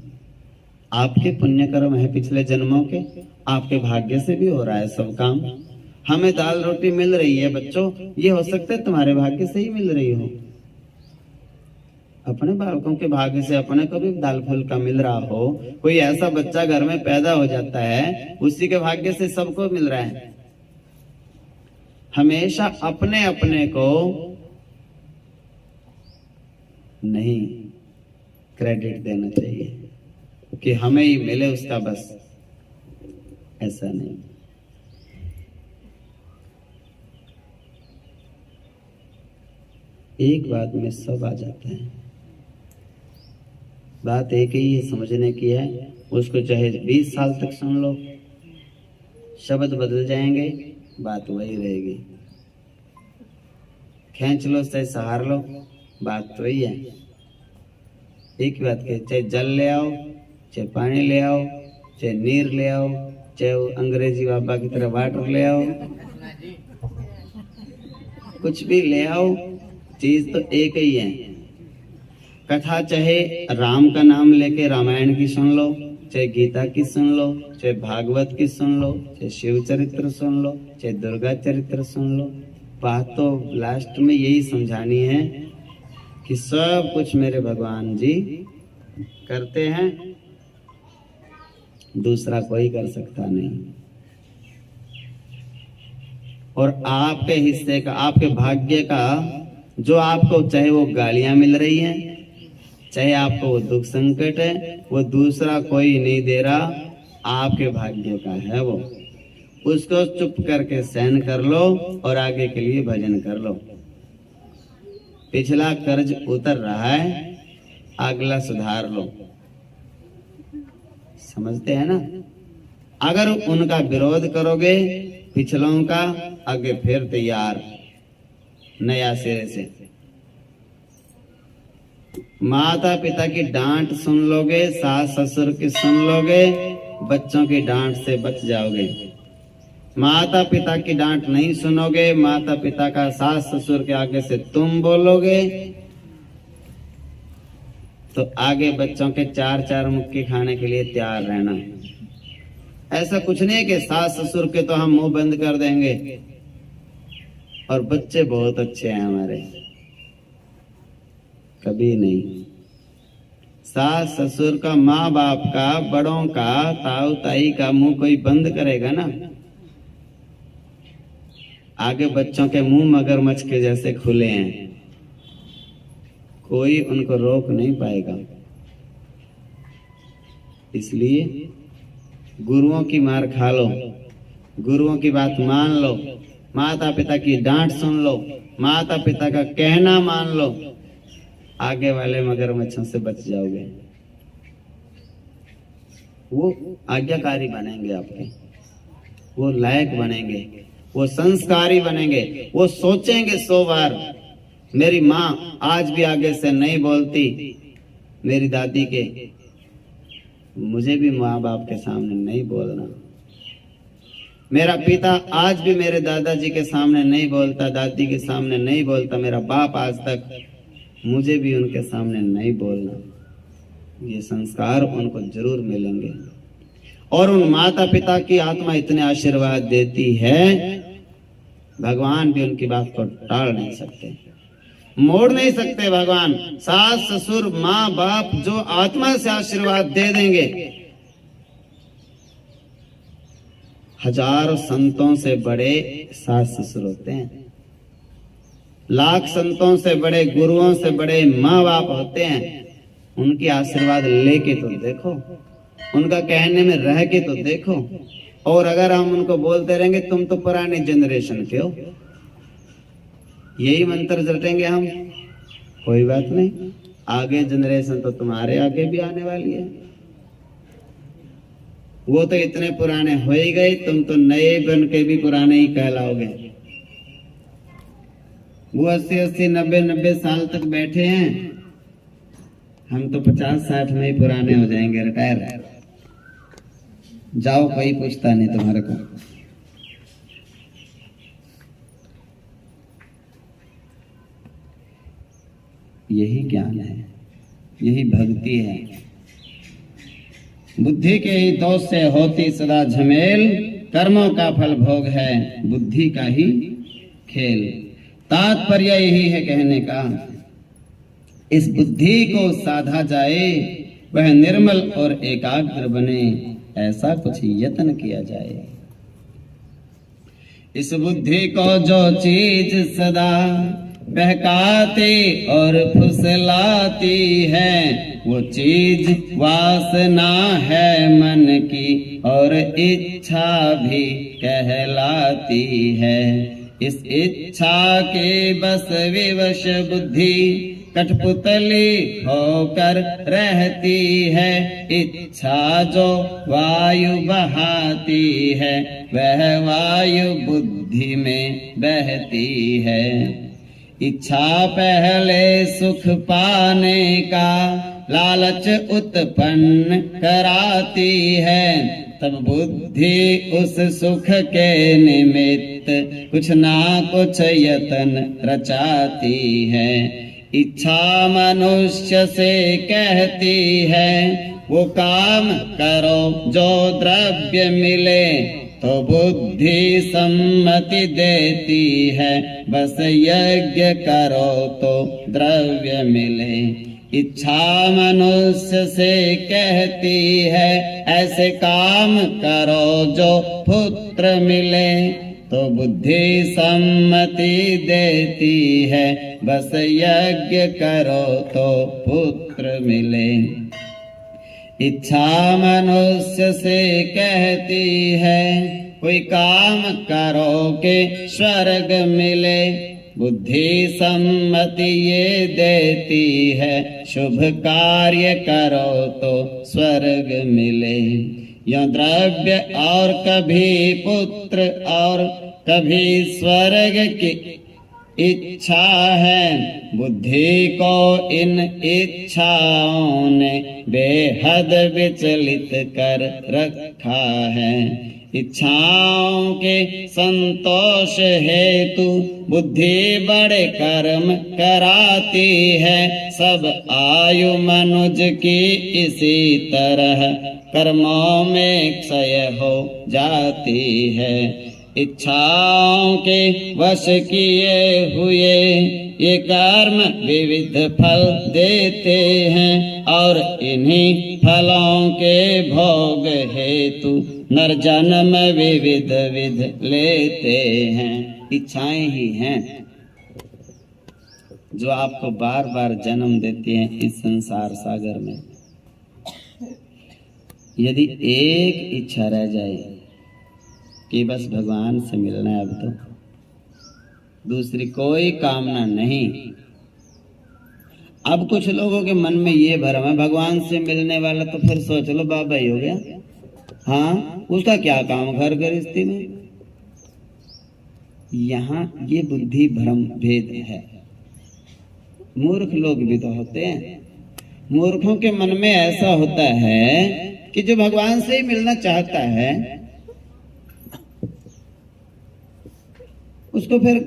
आपके पुण्य कर्म है पिछले जन्मों के, आपके भाग्य से भी हो रहा है सब काम। हमें दाल रोटी मिल रही है बच्चों, ये हो सकता है तुम्हारे भाग्य से ही मिल रही हो। अपने बालकों के भाग्य से अपने को भी दाल फूल का मिल रहा हो, कोई ऐसा बच्चा घर में पैदा हो जाता है, उसी के भाग्य से सबको मिल रहा है। हमेशा अपने अपने को नहीं क्रेडिट देना चाहिए कि हमें ही मिले उसका बस, ऐसा नहीं। एक बात में सब आ जाता है, बात एक ही है, समझने की है। उसको चाहे 20 साल तक सुन लो, शब्द बदल जाएंगे, बात वही रहेगी। खींच लो चाहे सहार लो, बात तो वही है। एक ही बात के, चाहे जल ले आओ, चाहे पानी ले आओ, चाहे नीर ले आओ, चाहे अंग्रेजी बाबा की तरह वाटर ले आओ, कुछ भी ले आओ, चीज तो एक ही है। कथा चाहे राम का नाम लेके रामायण की सुन लो, चाहे गीता की सुन लो, चाहे भागवत की सुन लो, चाहे शिव चरित्र सुन लो, चाहे दुर्गा चरित्र सुन लो, बात तो लास्ट में यही समझानी है कि सब कुछ मेरे भगवान जी करते हैं, दूसरा कोई कर सकता नहीं। और आपके हिस्से का, आपके भाग्य का जो आपको, चाहे वो गालियां मिल रही हैं, चाहे आपको वो दुख संकट है, वो दूसरा कोई नहीं दे रहा, आपके भाग्य का है वो। उसको चुप करके सहन कर लो और आगे के लिए भजन कर लो। पिछला कर्ज उतर रहा है, अगला सुधार लो। समझते हैं ना? अगर उनका विरोध करोगे पिछलों का, आगे फिर तैयार नया सिरे से। माता पिता की डांट सुन लोगे, सास ससुर की सुन लोगे, बच्चों की डांट से बच जाओगे। माता पिता की डांट नहीं सुनोगे, माता पिता का सास ससुर के आगे से तुम बोलोगे, तो आगे बच्चों के 4-4 मुक्की खाने के लिए तैयार रहना। ऐसा कुछ नहीं कि सास ससुर के तो हम मुंह बंद कर देंगे और बच्चे बहुत अच्छे हैं हमारे, कभी नहीं। सास ससुर का, माँ बाप का, बड़ों का, ताऊ ताई का मुंह कोई बंद करेगा ना, आगे बच्चों के मुंह मगरमच्छ के जैसे खुले हैं, कोई उनको रोक नहीं पाएगा। इसलिए गुरुओं की मार खा लो, गुरुओं की बात मान लो, माता पिता की डांट सुन लो, माता पिता का कहना मान लो, आगे वाले मगरमच्छों से बच जाओगे। वो आज्ञाकारी बनेंगे आपके, वो लायक बनेंगे, वो संस्कारी बनेंगे, वो सोचेंगे 100 बार मेरी माँ आज भी आगे से नहीं बोलती मेरी दादी के, मुझे भी माँ बाप के सामने नहीं बोलना। मेरा पिता आज भी मेरे दादाजी के सामने नहीं बोलता, दादी के सामने नहीं बोलता, मेरा बाप आज तक, मुझे भी उनके सामने नहीं बोलना। ये संस्कार उनको जरूर मिलेंगे। और उन माता पिता की आत्मा इतने आशीर्वाद देती है, भगवान भी उनकी बात को टाल नहीं सकते, मोड़ नहीं सकते। भगवान सास ससुर माँ बाप जो आत्मा से आशीर्वाद दे देंगे, हजारों संतों से बड़े सास ससुर होते हैं, लाख संतों से बड़े, गुरुओं से बड़े माँ बाप होते हैं। उनकी आशीर्वाद लेके तो देखो, उनका कहने में रह के तो देखो। और अगर हम उनको बोलते रहेंगे तुम तो पुराने जनरेशन के हो, यही मंत्र रटेंगे हम, कोई बात नहीं, आगे जनरेशन तो तुम्हारे आगे भी आने वाली है। वो तो इतने पुराने हो ही गए, तुम तो नए बन के भी पुराने ही कहलाओगे। वो 80-80, 90-90 साल तक बैठे हैं, हम तो 50-60 में ही पुराने हो जाएंगे, रिटायर। जाओ, कोई पूछता नहीं तुम्हारे को। यही ज्ञान है, यही भक्ति है। बुद्धि के ही दोष से होती सदा झमेल, कर्मों का फल भोग है बुद्धि का ही खेल। तात्पर्य यही है कहने का, इस बुद्धि को साधा जाए, वह निर्मल और एकाग्र बने, ऐसा कुछ यत्न किया जाए। इस बुद्धि को जो चीज सदा बहकाती और फुसलाती है, वो चीज वासना है मन की और इच्छा भी कहलाती है। इस इच्छा के बस विवश बुद्धि कठपुतली होकर रहती है। इच्छा जो वायु बहाती है, वह वायु बुद्धि में बहती है। इच्छा पहले सुख पाने का लालच उत्पन्न कराती है, तब बुद्धि उस सुख के निमित्त कुछ ना कुछ यत्न रचाती है। इच्छा मनुष्य से कहती है, वो काम करो जो द्रव्य मिले, तो बुद्धि सम्मति देती है, बस यज्ञ करो तो द्रव्य मिले। इच्छा मनुष्य से कहती है, ऐसे काम करो जो पुत्र मिले, तो बुद्धि सम्मति देती है, बस यज्ञ करो तो पुत्र मिले। इच्छा मनुष्य से कहती है, कोई काम करो के स्वर्ग मिले, बुद्धि सम्मति ये देती है, शुभ कार्य करो तो स्वर्ग मिले। यो द्रव्य और कभी पुत्र और कभी स्वर्ग की इच्छा है, बुद्धि को इन इच्छाओं ने बेहद विचलित कर रखा है। इच्छाओं के संतोष हेतु बुद्धि बड़े कर्म कराती है, सब आयु मनुज की इसी तरह कर्मों में क्षय हो जाती है। इच्छाओं के वश किए हुए ये कर्म विविध फल देते हैं, और इन्हीं फलों के भोग हेतु नर जन्म विविध विध लेते हैं। इच्छाएं ही हैं जो आपको बार बार जन्म देती हैं इस संसार सागर में। यदि एक इच्छा रह जाए कि बस भगवान से मिलना है, अब तो दूसरी कोई कामना नहीं। अब कुछ लोगों के मन में ये भरम है, भगवान से मिलने वाला तो फिर सोच लो बाबा ही हो गया। हाँ, उसका क्या काम घर गृहस्थी में। यहाँ ये बुद्धि भ्रम भेद है। मूर्ख लोग भी तो होते हैं। मूर्खों के मन में ऐसा होता है कि जो भगवान से ही मिलना चाहता है, उसको फिर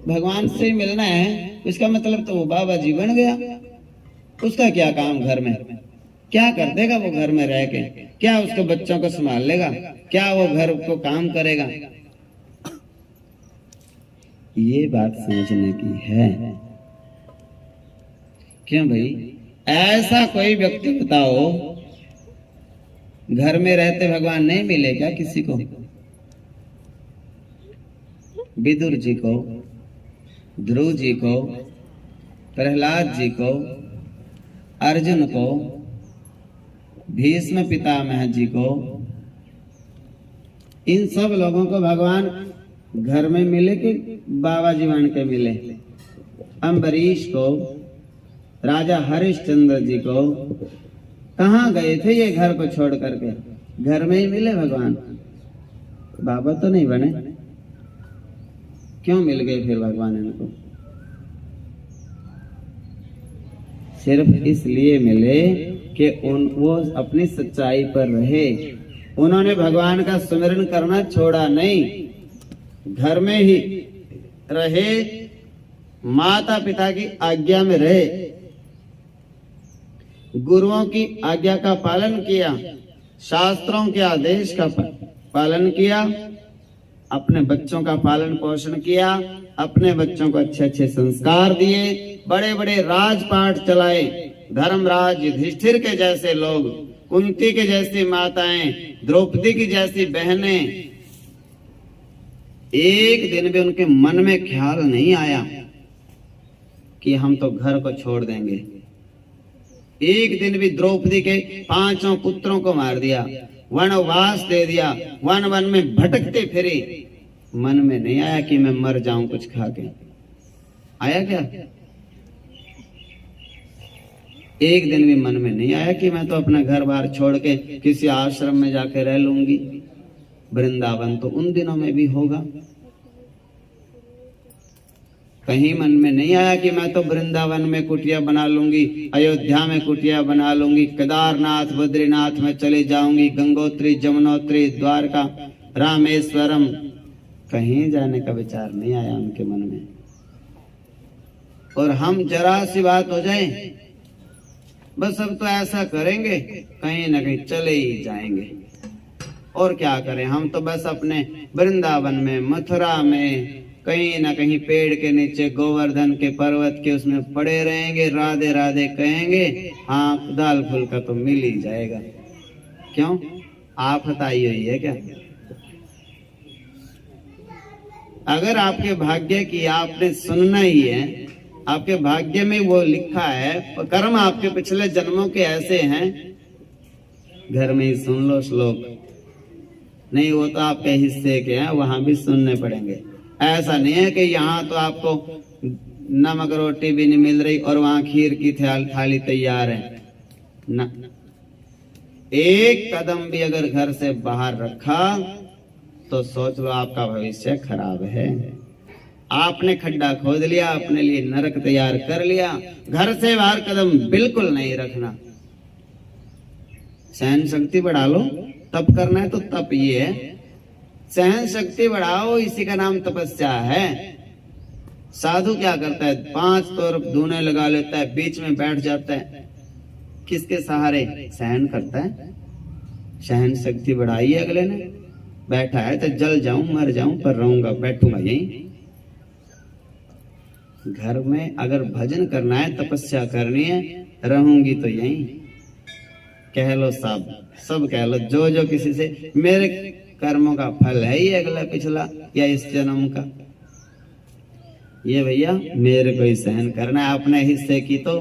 भगवान से ही मिलना है, इसका मतलब तो वो बाबा जी बन गया। उसका क्या काम घर में, क्या कर देगा वो घर में रह के, क्या उसके बच्चों को संभाल लेगा, क्या वो घर को काम करेगा। ये बात समझने की है। क्यों भाई, ऐसा कोई व्यक्ति बताओ घर में रहते भगवान नहीं मिले क्या किसी को? विदुर जी को, ध्रुव जी को, प्रहलाद जी को, अर्जुन को, भीष्म पितामह जी को, इन सब लोगों को भगवान घर में मिले कि बाबा जी बन के मिले? अम्बरीश को, राजा हरिश्चंद्र जी को कहाँ गए थे ये घर को छोड़ करके? घर में ही मिले भगवान, बाबा तो नहीं बने। क्यों मिल गए फिर भगवान इनको? सिर्फ इसलिए मिले कि वो अपनी सच्चाई पर रहे। उन्होंने भगवान का सुमिरन करना छोड़ा नहीं, घर में ही रहे, माता पिता की आज्ञा में रहे, गुरुओं की आज्ञा का पालन किया, शास्त्रों के आदेश का पालन किया, अपने बच्चों का पालन पोषण किया, अपने बच्चों को अच्छे अच्छे संस्कार दिए, बड़े बड़े राजपाट चलाए, धर्मराज युधिष्ठिर के जैसे लोग, कुंती के जैसी माताएं, द्रौपदी की जैसी बहनें, एक दिन भी उनके मन में ख्याल नहीं आया कि हम तो घर को छोड़ देंगे। एक दिन भी द्रौपदी के 5 पुत्रों को मार दिया, वनवास दे दिया, वन वन में भटकते फिरे। मन में नहीं आया कि मैं मर जाऊं कुछ खा के। आया क्या? एक दिन भी मन में नहीं आया कि मैं तो अपना घर बार छोड़ के किसी आश्रम में जाके रह लूंगी। वृंदावन तो उन दिनों में भी होगा। कहीं मन में नहीं आया कि मैं तो वृंदावन में कुटिया बना लूंगी, अयोध्या में कुटिया बना लूंगी, केदारनाथ बद्रीनाथ में चले जाऊंगी, गंगोत्री जमुनोत्री द्वारका रामेश्वरम, कहीं जाने का विचार नहीं आया उनके मन में। और हम जरा सी बात हो जाए, बस अब तो ऐसा करेंगे, कहीं ना कहीं चले ही जाएंगे। और क्या करें, हम तो बस अपने वृंदावन में, मथुरा में, कहीं ना कहीं पेड़ के नीचे गोवर्धन के पर्वत के उसमें पड़े रहेंगे, राधे राधे कहेंगे। हाँ, दाल फूल का तो मिल ही जाएगा। क्यों? आफत आई हुई है क्या? अगर आपके भाग्य की आपने सुनना ही है, आपके भाग्य में वो लिखा है, कर्म आपके पिछले जन्मों के ऐसे हैं, घर में ही सुन लो श्लोक। नहीं, वो तो आपके हिस्से के हैं, वहां भी सुनने पड़ेंगे। ऐसा नहीं है कि यहाँ तो आपको नमक रोटी भी नहीं मिल रही और वहां खीर की थाली तैयार है ना। एक कदम भी अगर घर से बाहर रखा तो सोच लो आपका भविष्य खराब है। आपने खड्डा खोद लिया, अपने लिए नरक तैयार कर लिया। घर से बाहर कदम बिल्कुल नहीं रखना। सहन शक्ति बढ़ा लो, तप करना है तो तप ये है, सहन शक्ति बढ़ाओ, इसी का नाम तपस्या है। साधु क्या करता है, 5 तरफ धूने लगा लेता है, बीच में बैठ जाता है, किसके सहारे? सहन करता है। सहन शक्ति बढ़ाई है अगले ने, बैठा है तो जल जाऊं मर जाऊं पर रहूंगा, बैठूंगा यहीं। घर में अगर भजन करना है, तपस्या करनी है, रहूंगी तो यहीं। कह लो सब कह लो, जो किसी से, मेरे कर्मों का फल है ये अगला पिछला या इस जन्म का, ये भैया मेरे को ही सहन करना है। अपने हिस्से की तो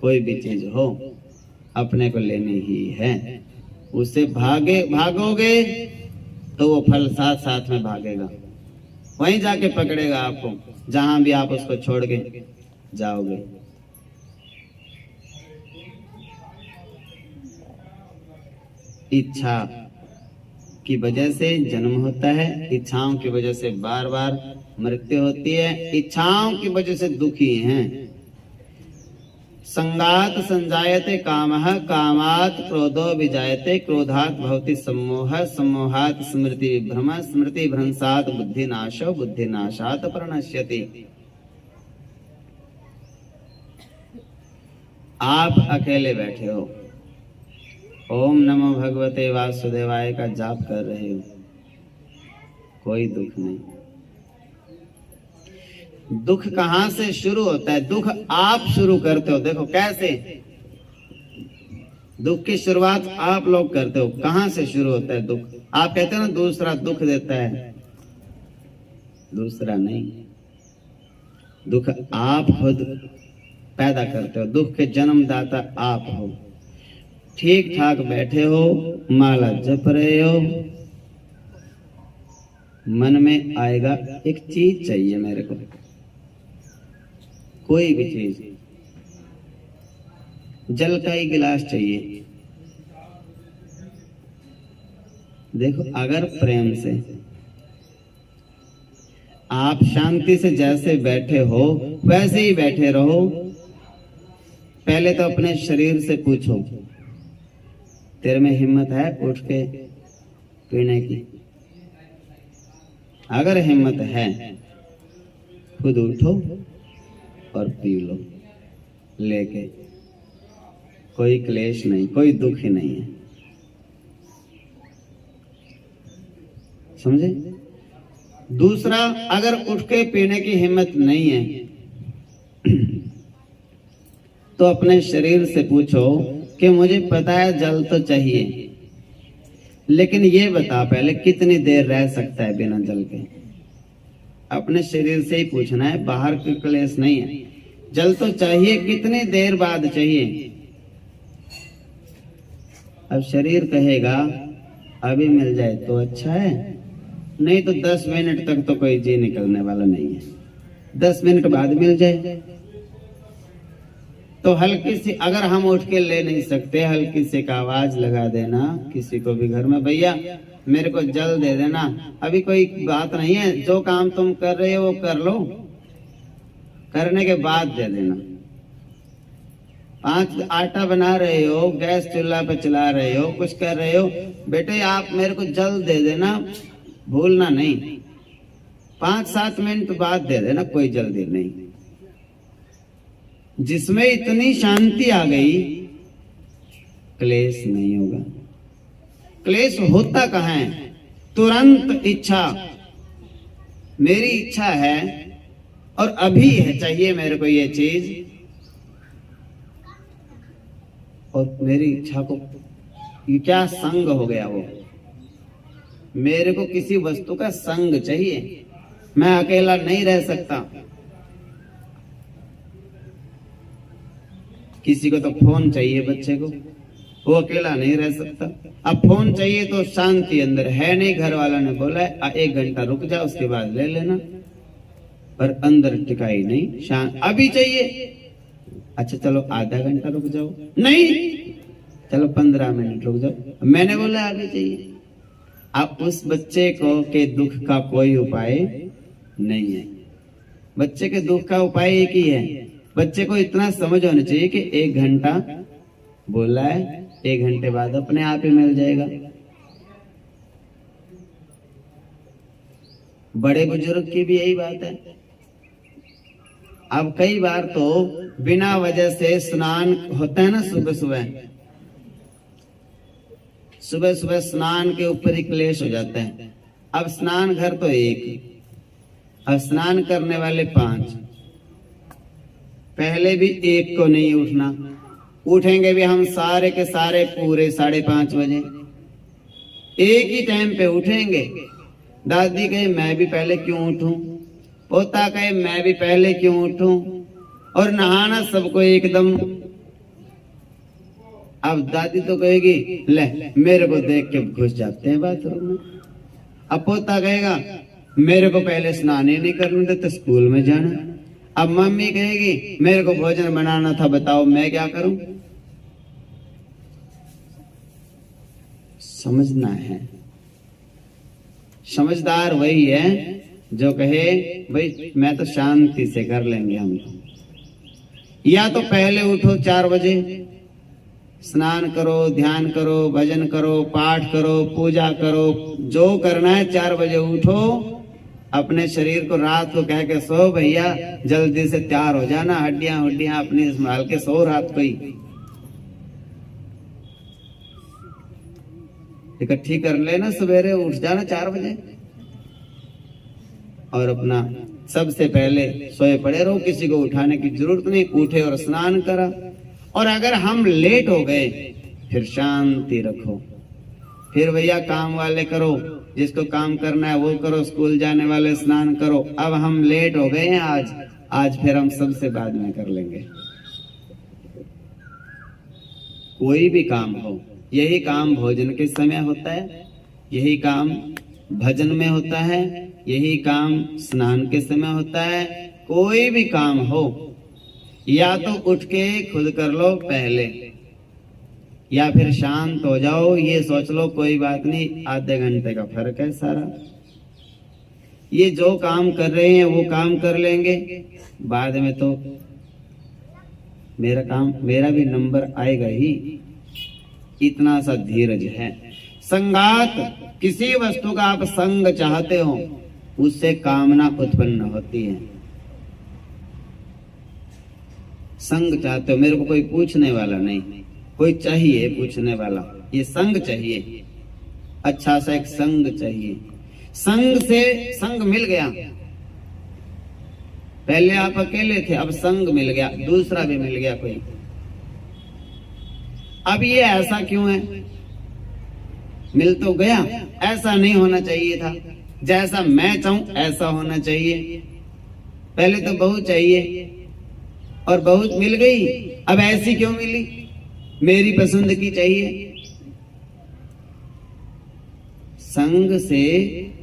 कोई भी चीज हो अपने को लेनी ही है। उससे भागोगे तो वो फल साथ साथ में भागेगा, वहीं जाके पकड़ेगा आपको, जहां भी आप उसको छोड़ के जाओगे। इच्छा की वजह से जन्म होता है, इच्छाओं की वजह से बार बार मृत्यु होती है, इच्छाओं की वजह से दुखी हैं। संगात संजायते कामः, कामात् क्रोधो विजायते, क्रोधात् भवति सम्मोहः, सम्मोहात् स्मृति विभ्रमः, स्मृति भ्रंशात् बुद्धिनाशो, बुद्धिनाशात् प्रणश्यति। आप अकेले बैठे हो, ओम नमो भगवते वासुदेवाय का जाप कर रहे हो, कोई दुख नहीं। दुख कहां से शुरू होता है? दुख आप शुरू करते हो। देखो कैसे दुख की शुरुआत आप लोग करते हो। कहां से शुरू होता है दुख? आप कहते हो ना दूसरा दुख देता है, दूसरा नहीं, दुख आप खुद पैदा करते हो। दुख के जन्मदाता आप हो। ठीक ठाक बैठे हो, माला जप रहे हो, मन में आएगा एक चीज चाहिए मेरे को, कोई भी चीज, जल का ही गिलास चाहिए। देखो अगर प्रेम से आप शांति से जैसे बैठे हो वैसे ही बैठे रहो। पहले तो अपने शरीर से पूछो, तेरे में हिम्मत है उठ के पीने की? अगर हिम्मत है खुद उठो और पी लो लेके, कोई क्लेश नहीं, कोई दुख ही नहीं है। समझे? दूसरा, अगर उठ के पीने की हिम्मत नहीं है तो अपने शरीर से पूछो कि मुझे पता है जल तो चाहिए, लेकिन ये बता पहले कितनी देर रह सकता है बिना जल के। अपने शरीर से ही पूछना है, बाहर के क्लेश नहीं है। जल तो चाहिए, कितनी देर बाद चाहिए। अब शरीर कहेगा अभी मिल जाए तो अच्छा है, नहीं तो 10 मिनट तक तो कोई जी निकलने वाला नहीं है, 10 मिनट बाद मिल जाए। तो हल्की सी, अगर हम उठ के ले नहीं सकते, हल्की सी एक आवाज लगा देना किसी को भी घर में, भैया मेरे को जल दे देना, अभी कोई बात नहीं है, जो काम तुम कर रहे हो वो कर लो, करने के बाद दे देना। 5 आटा बना रहे हो, गैस चूल्हा पे चला रहे हो, कुछ कर रहे हो, बेटे आप मेरे को जल दे देना, भूलना नहीं, 5-7 मिनट बाद दे देना, कोई जल्दी नहीं। जिसमें इतनी शांति आ गई, क्लेश नहीं होगा। क्लेश होता कहाँ है? तुरंत इच्छा, मेरी इच्छा है और अभी है, चाहिए मेरे को ये चीज, और मेरी इच्छा को ये क्या संग हो गया, वो मेरे को किसी वस्तु का संग चाहिए, मैं अकेला नहीं रह सकता। किसी को तो फोन चाहिए बच्चे को, वो अकेला नहीं रह सकता। अब फोन चाहिए तो शांति अंदर है नहीं, घर वाला ने बोला है 1 घंटा रुक जा उसके बाद ले लेना, पर अंदर टिकाई नहीं, शांत अभी चाहिए। अच्छा चलो आधा घंटा रुक जाओ, नहीं चलो 15 मिनट रुक जाओ, मैंने बोला अभी चाहिए। अब उस बच्चे को के दुख का कोई उपाय नहीं है। बच्चे के दुख का उपाय एक ही है, बच्चे को इतना समझ होना चाहिए कि 1 घंटा बोला है, 1 घंटे बाद अपने आप ही मिल जाएगा। बड़े बुजुर्ग की भी यही बात है। अब कई बार तो बिना वजह से स्नान होता है ना, सुबह सुबह स्नान के ऊपर ही क्लेश हो जाता है। अब स्नान घर तो एक, अब स्नान करने वाले 5, पहले भी एक को नहीं उठना, उठेंगे भी हम सारे के सारे पूरे 5:30 बजे, एक ही टाइम पे उठेंगे। दादी कहे मैं भी पहले क्यों उठूं, पोता कहे मैं भी पहले क्यों उठूं, और नहाना सबको एकदम। अब दादी तो कहेगी ले मेरे को देख के घुस जाते हैं बाथरूम में। अब पोता कहेगा मेरे को पहले स्नान ही नहीं करने देते, स्कूल में जाना। अब मम्मी कहेगी मेरे को भोजन बनाना था, बताओ मैं क्या करूं। समझना है, समझदार वही है जो कहे भाई मैं तो शांति से कर लेंगे हम तो। या तो पहले उठो 4 बजे, स्नान करो, ध्यान करो, भजन करो, पाठ करो, पूजा करो, जो करना है 4 बजे उठो। अपने शरीर को रात को कह के सो भैया, जल्दी से तैयार हो जाना, हड्डियां अपनी संभाल के सो रात को ही, इकट्ठी कर लेना, सवेरे उठ जाना 4 बजे, और अपना सबसे पहले सोए पड़े रहो, किसी को उठाने की जरूरत नहीं, उठे और स्नान करा। और अगर हम लेट हो गए फिर शांति रखो, फिर भैया काम वाले करो, जिसको काम करना है वो करो, स्कूल जाने वाले स्नान करो। अब हम लेट हो गए हैं आज फिर हम सबसे बाद में कर लेंगे। कोई भी काम हो, यही काम भोजन के समय होता है, यही काम भजन में होता है, यही काम स्नान के समय होता है। कोई भी काम हो, या तो उठ के खुद कर लो पहले, या फिर शांत हो जाओ, ये सोच लो कोई बात नहीं, आधे घंटे का फर्क है सारा, ये जो काम कर रहे हैं वो काम कर लेंगे, बाद में तो मेरा भी नंबर आएगा ही। इतना सा धीरज है। संगात, किसी वस्तु का आप संग चाहते हो उससे कामना उत्पन्न होती है। संग चाहते हो, मेरे को कोई पूछने वाला नहीं, कोई चाहिए पूछने वाला, ये संग चाहिए, अच्छा सा एक संग चाहिए। संग से संग मिल गया, पहले आप अकेले थे, अब संग मिल गया, दूसरा भी मिल गया कोई, अब ये ऐसा क्यों है? मिल तो गया, ऐसा नहीं होना चाहिए था। जैसा मैं चाहूं ऐसा होना चाहिए। पहले तो बहू चाहिए और बहू मिल गई, अब ऐसी क्यों मिली? मेरी पसंद की चाहिए। संग से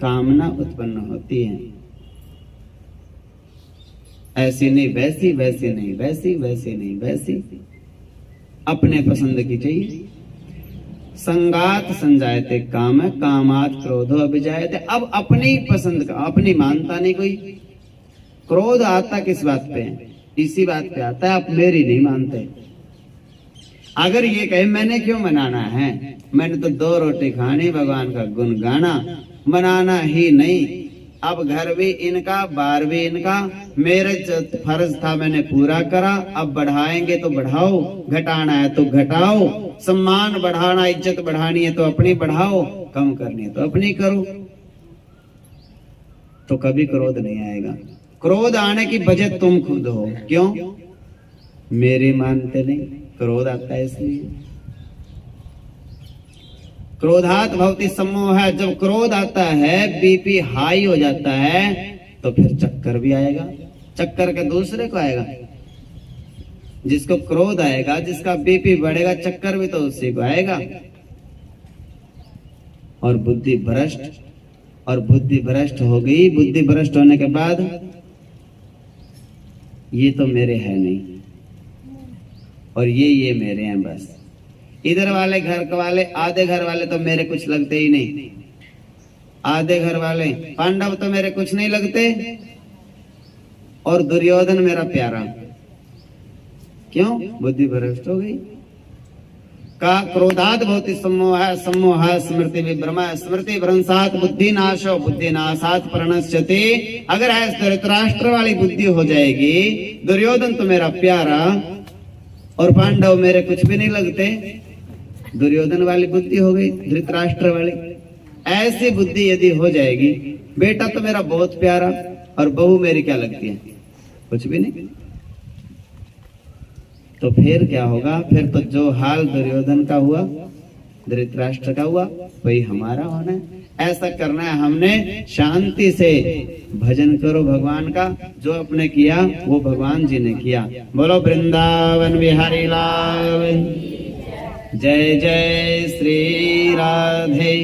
कामना उत्पन्न होती है। ऐसी नहीं वैसी, वैसी नहीं वैसी, वैसी नहीं वैसी, अपने पसंद की चाहिए। संगात संजायते काम, कामात क्रोधो अभिजायते। अब अपनी पसंद का अपनी मानता नहीं कोई। क्रोध आता किस बात पे है? इसी बात पे आता है, आप मेरी नहीं मानते। अगर ये कहे मैंने क्यों मनाना है, मैंने तो 2 रोटी खानी, भगवान का गुण गाना, मनाना ही नहीं। अब घर भी इनका, बार भी इनका, मेरे फर्ज था मैंने पूरा करा। अब बढ़ाएंगे तो बढ़ाओ, घटाना है तो घटाओ। सम्मान बढ़ाना, इज्जत बढ़ानी है तो अपनी बढ़ाओ, कम करनी है तो अपनी करो। तो कभी क्रोध नहीं आएगा। क्रोध आने की वजह तुम खुद हो। क्यों? मेरे मानते नहीं, क्रोध आता है इसलिए। क्रोधात भवति सम्मोह है। जब क्रोध आता है, बीपी हाई हो जाता है, तो फिर चक्कर भी आएगा। चक्कर का दूसरे को आएगा। जिसको क्रोध आएगा, जिसका बीपी बढ़ेगा, चक्कर भी तो उसी को आएगा। और बुद्धि भ्रष्ट, और बुद्धि भ्रष्ट हो गई। बुद्धि भ्रष्ट होने के बाद ये तो मेरे है नहीं, और ये मेरे हैं बस। इधर वाले घर के वाले, आधे घर वाले तो मेरे कुछ लगते ही नहीं। आधे घर वाले पांडव तो मेरे कुछ नहीं लगते, और दुर्योधन मेरा प्यारा। क्यों? बुद्धि भ्रष्ट हो गई। का क्रोधात भवति सम्मोह, सम्मोह स्मृति विभ्रम, स्मृति भ्रंशात बुद्धि नाशो, बुद्धि नाशात प्रणश्यति। अगर ऐसे धृतराष्ट्र वाली बुद्धि हो जाएगी, दुर्योधन तो मेरा प्यारा और पांडव मेरे कुछ भी नहीं लगते, दुर्योधन वाली बुद्धि हो गई, धृतराष्ट्र वाली। ऐसी बुद्धि यदि हो जाएगी, बेटा तो मेरा बहुत प्यारा और बहू मेरी क्या लगती है? कुछ भी नहीं। तो फिर क्या होगा? फिर तो जो हाल दुर्योधन का हुआ, धृतराष्ट्र का हुआ, वही हमारा होना है। ऐसा करना है हमने। शांति से भजन करो भगवान का। जो आपने किया वो भगवान जी ने किया। बोलो वृंदावन बिहारी लाल। जय जय श्री राधे।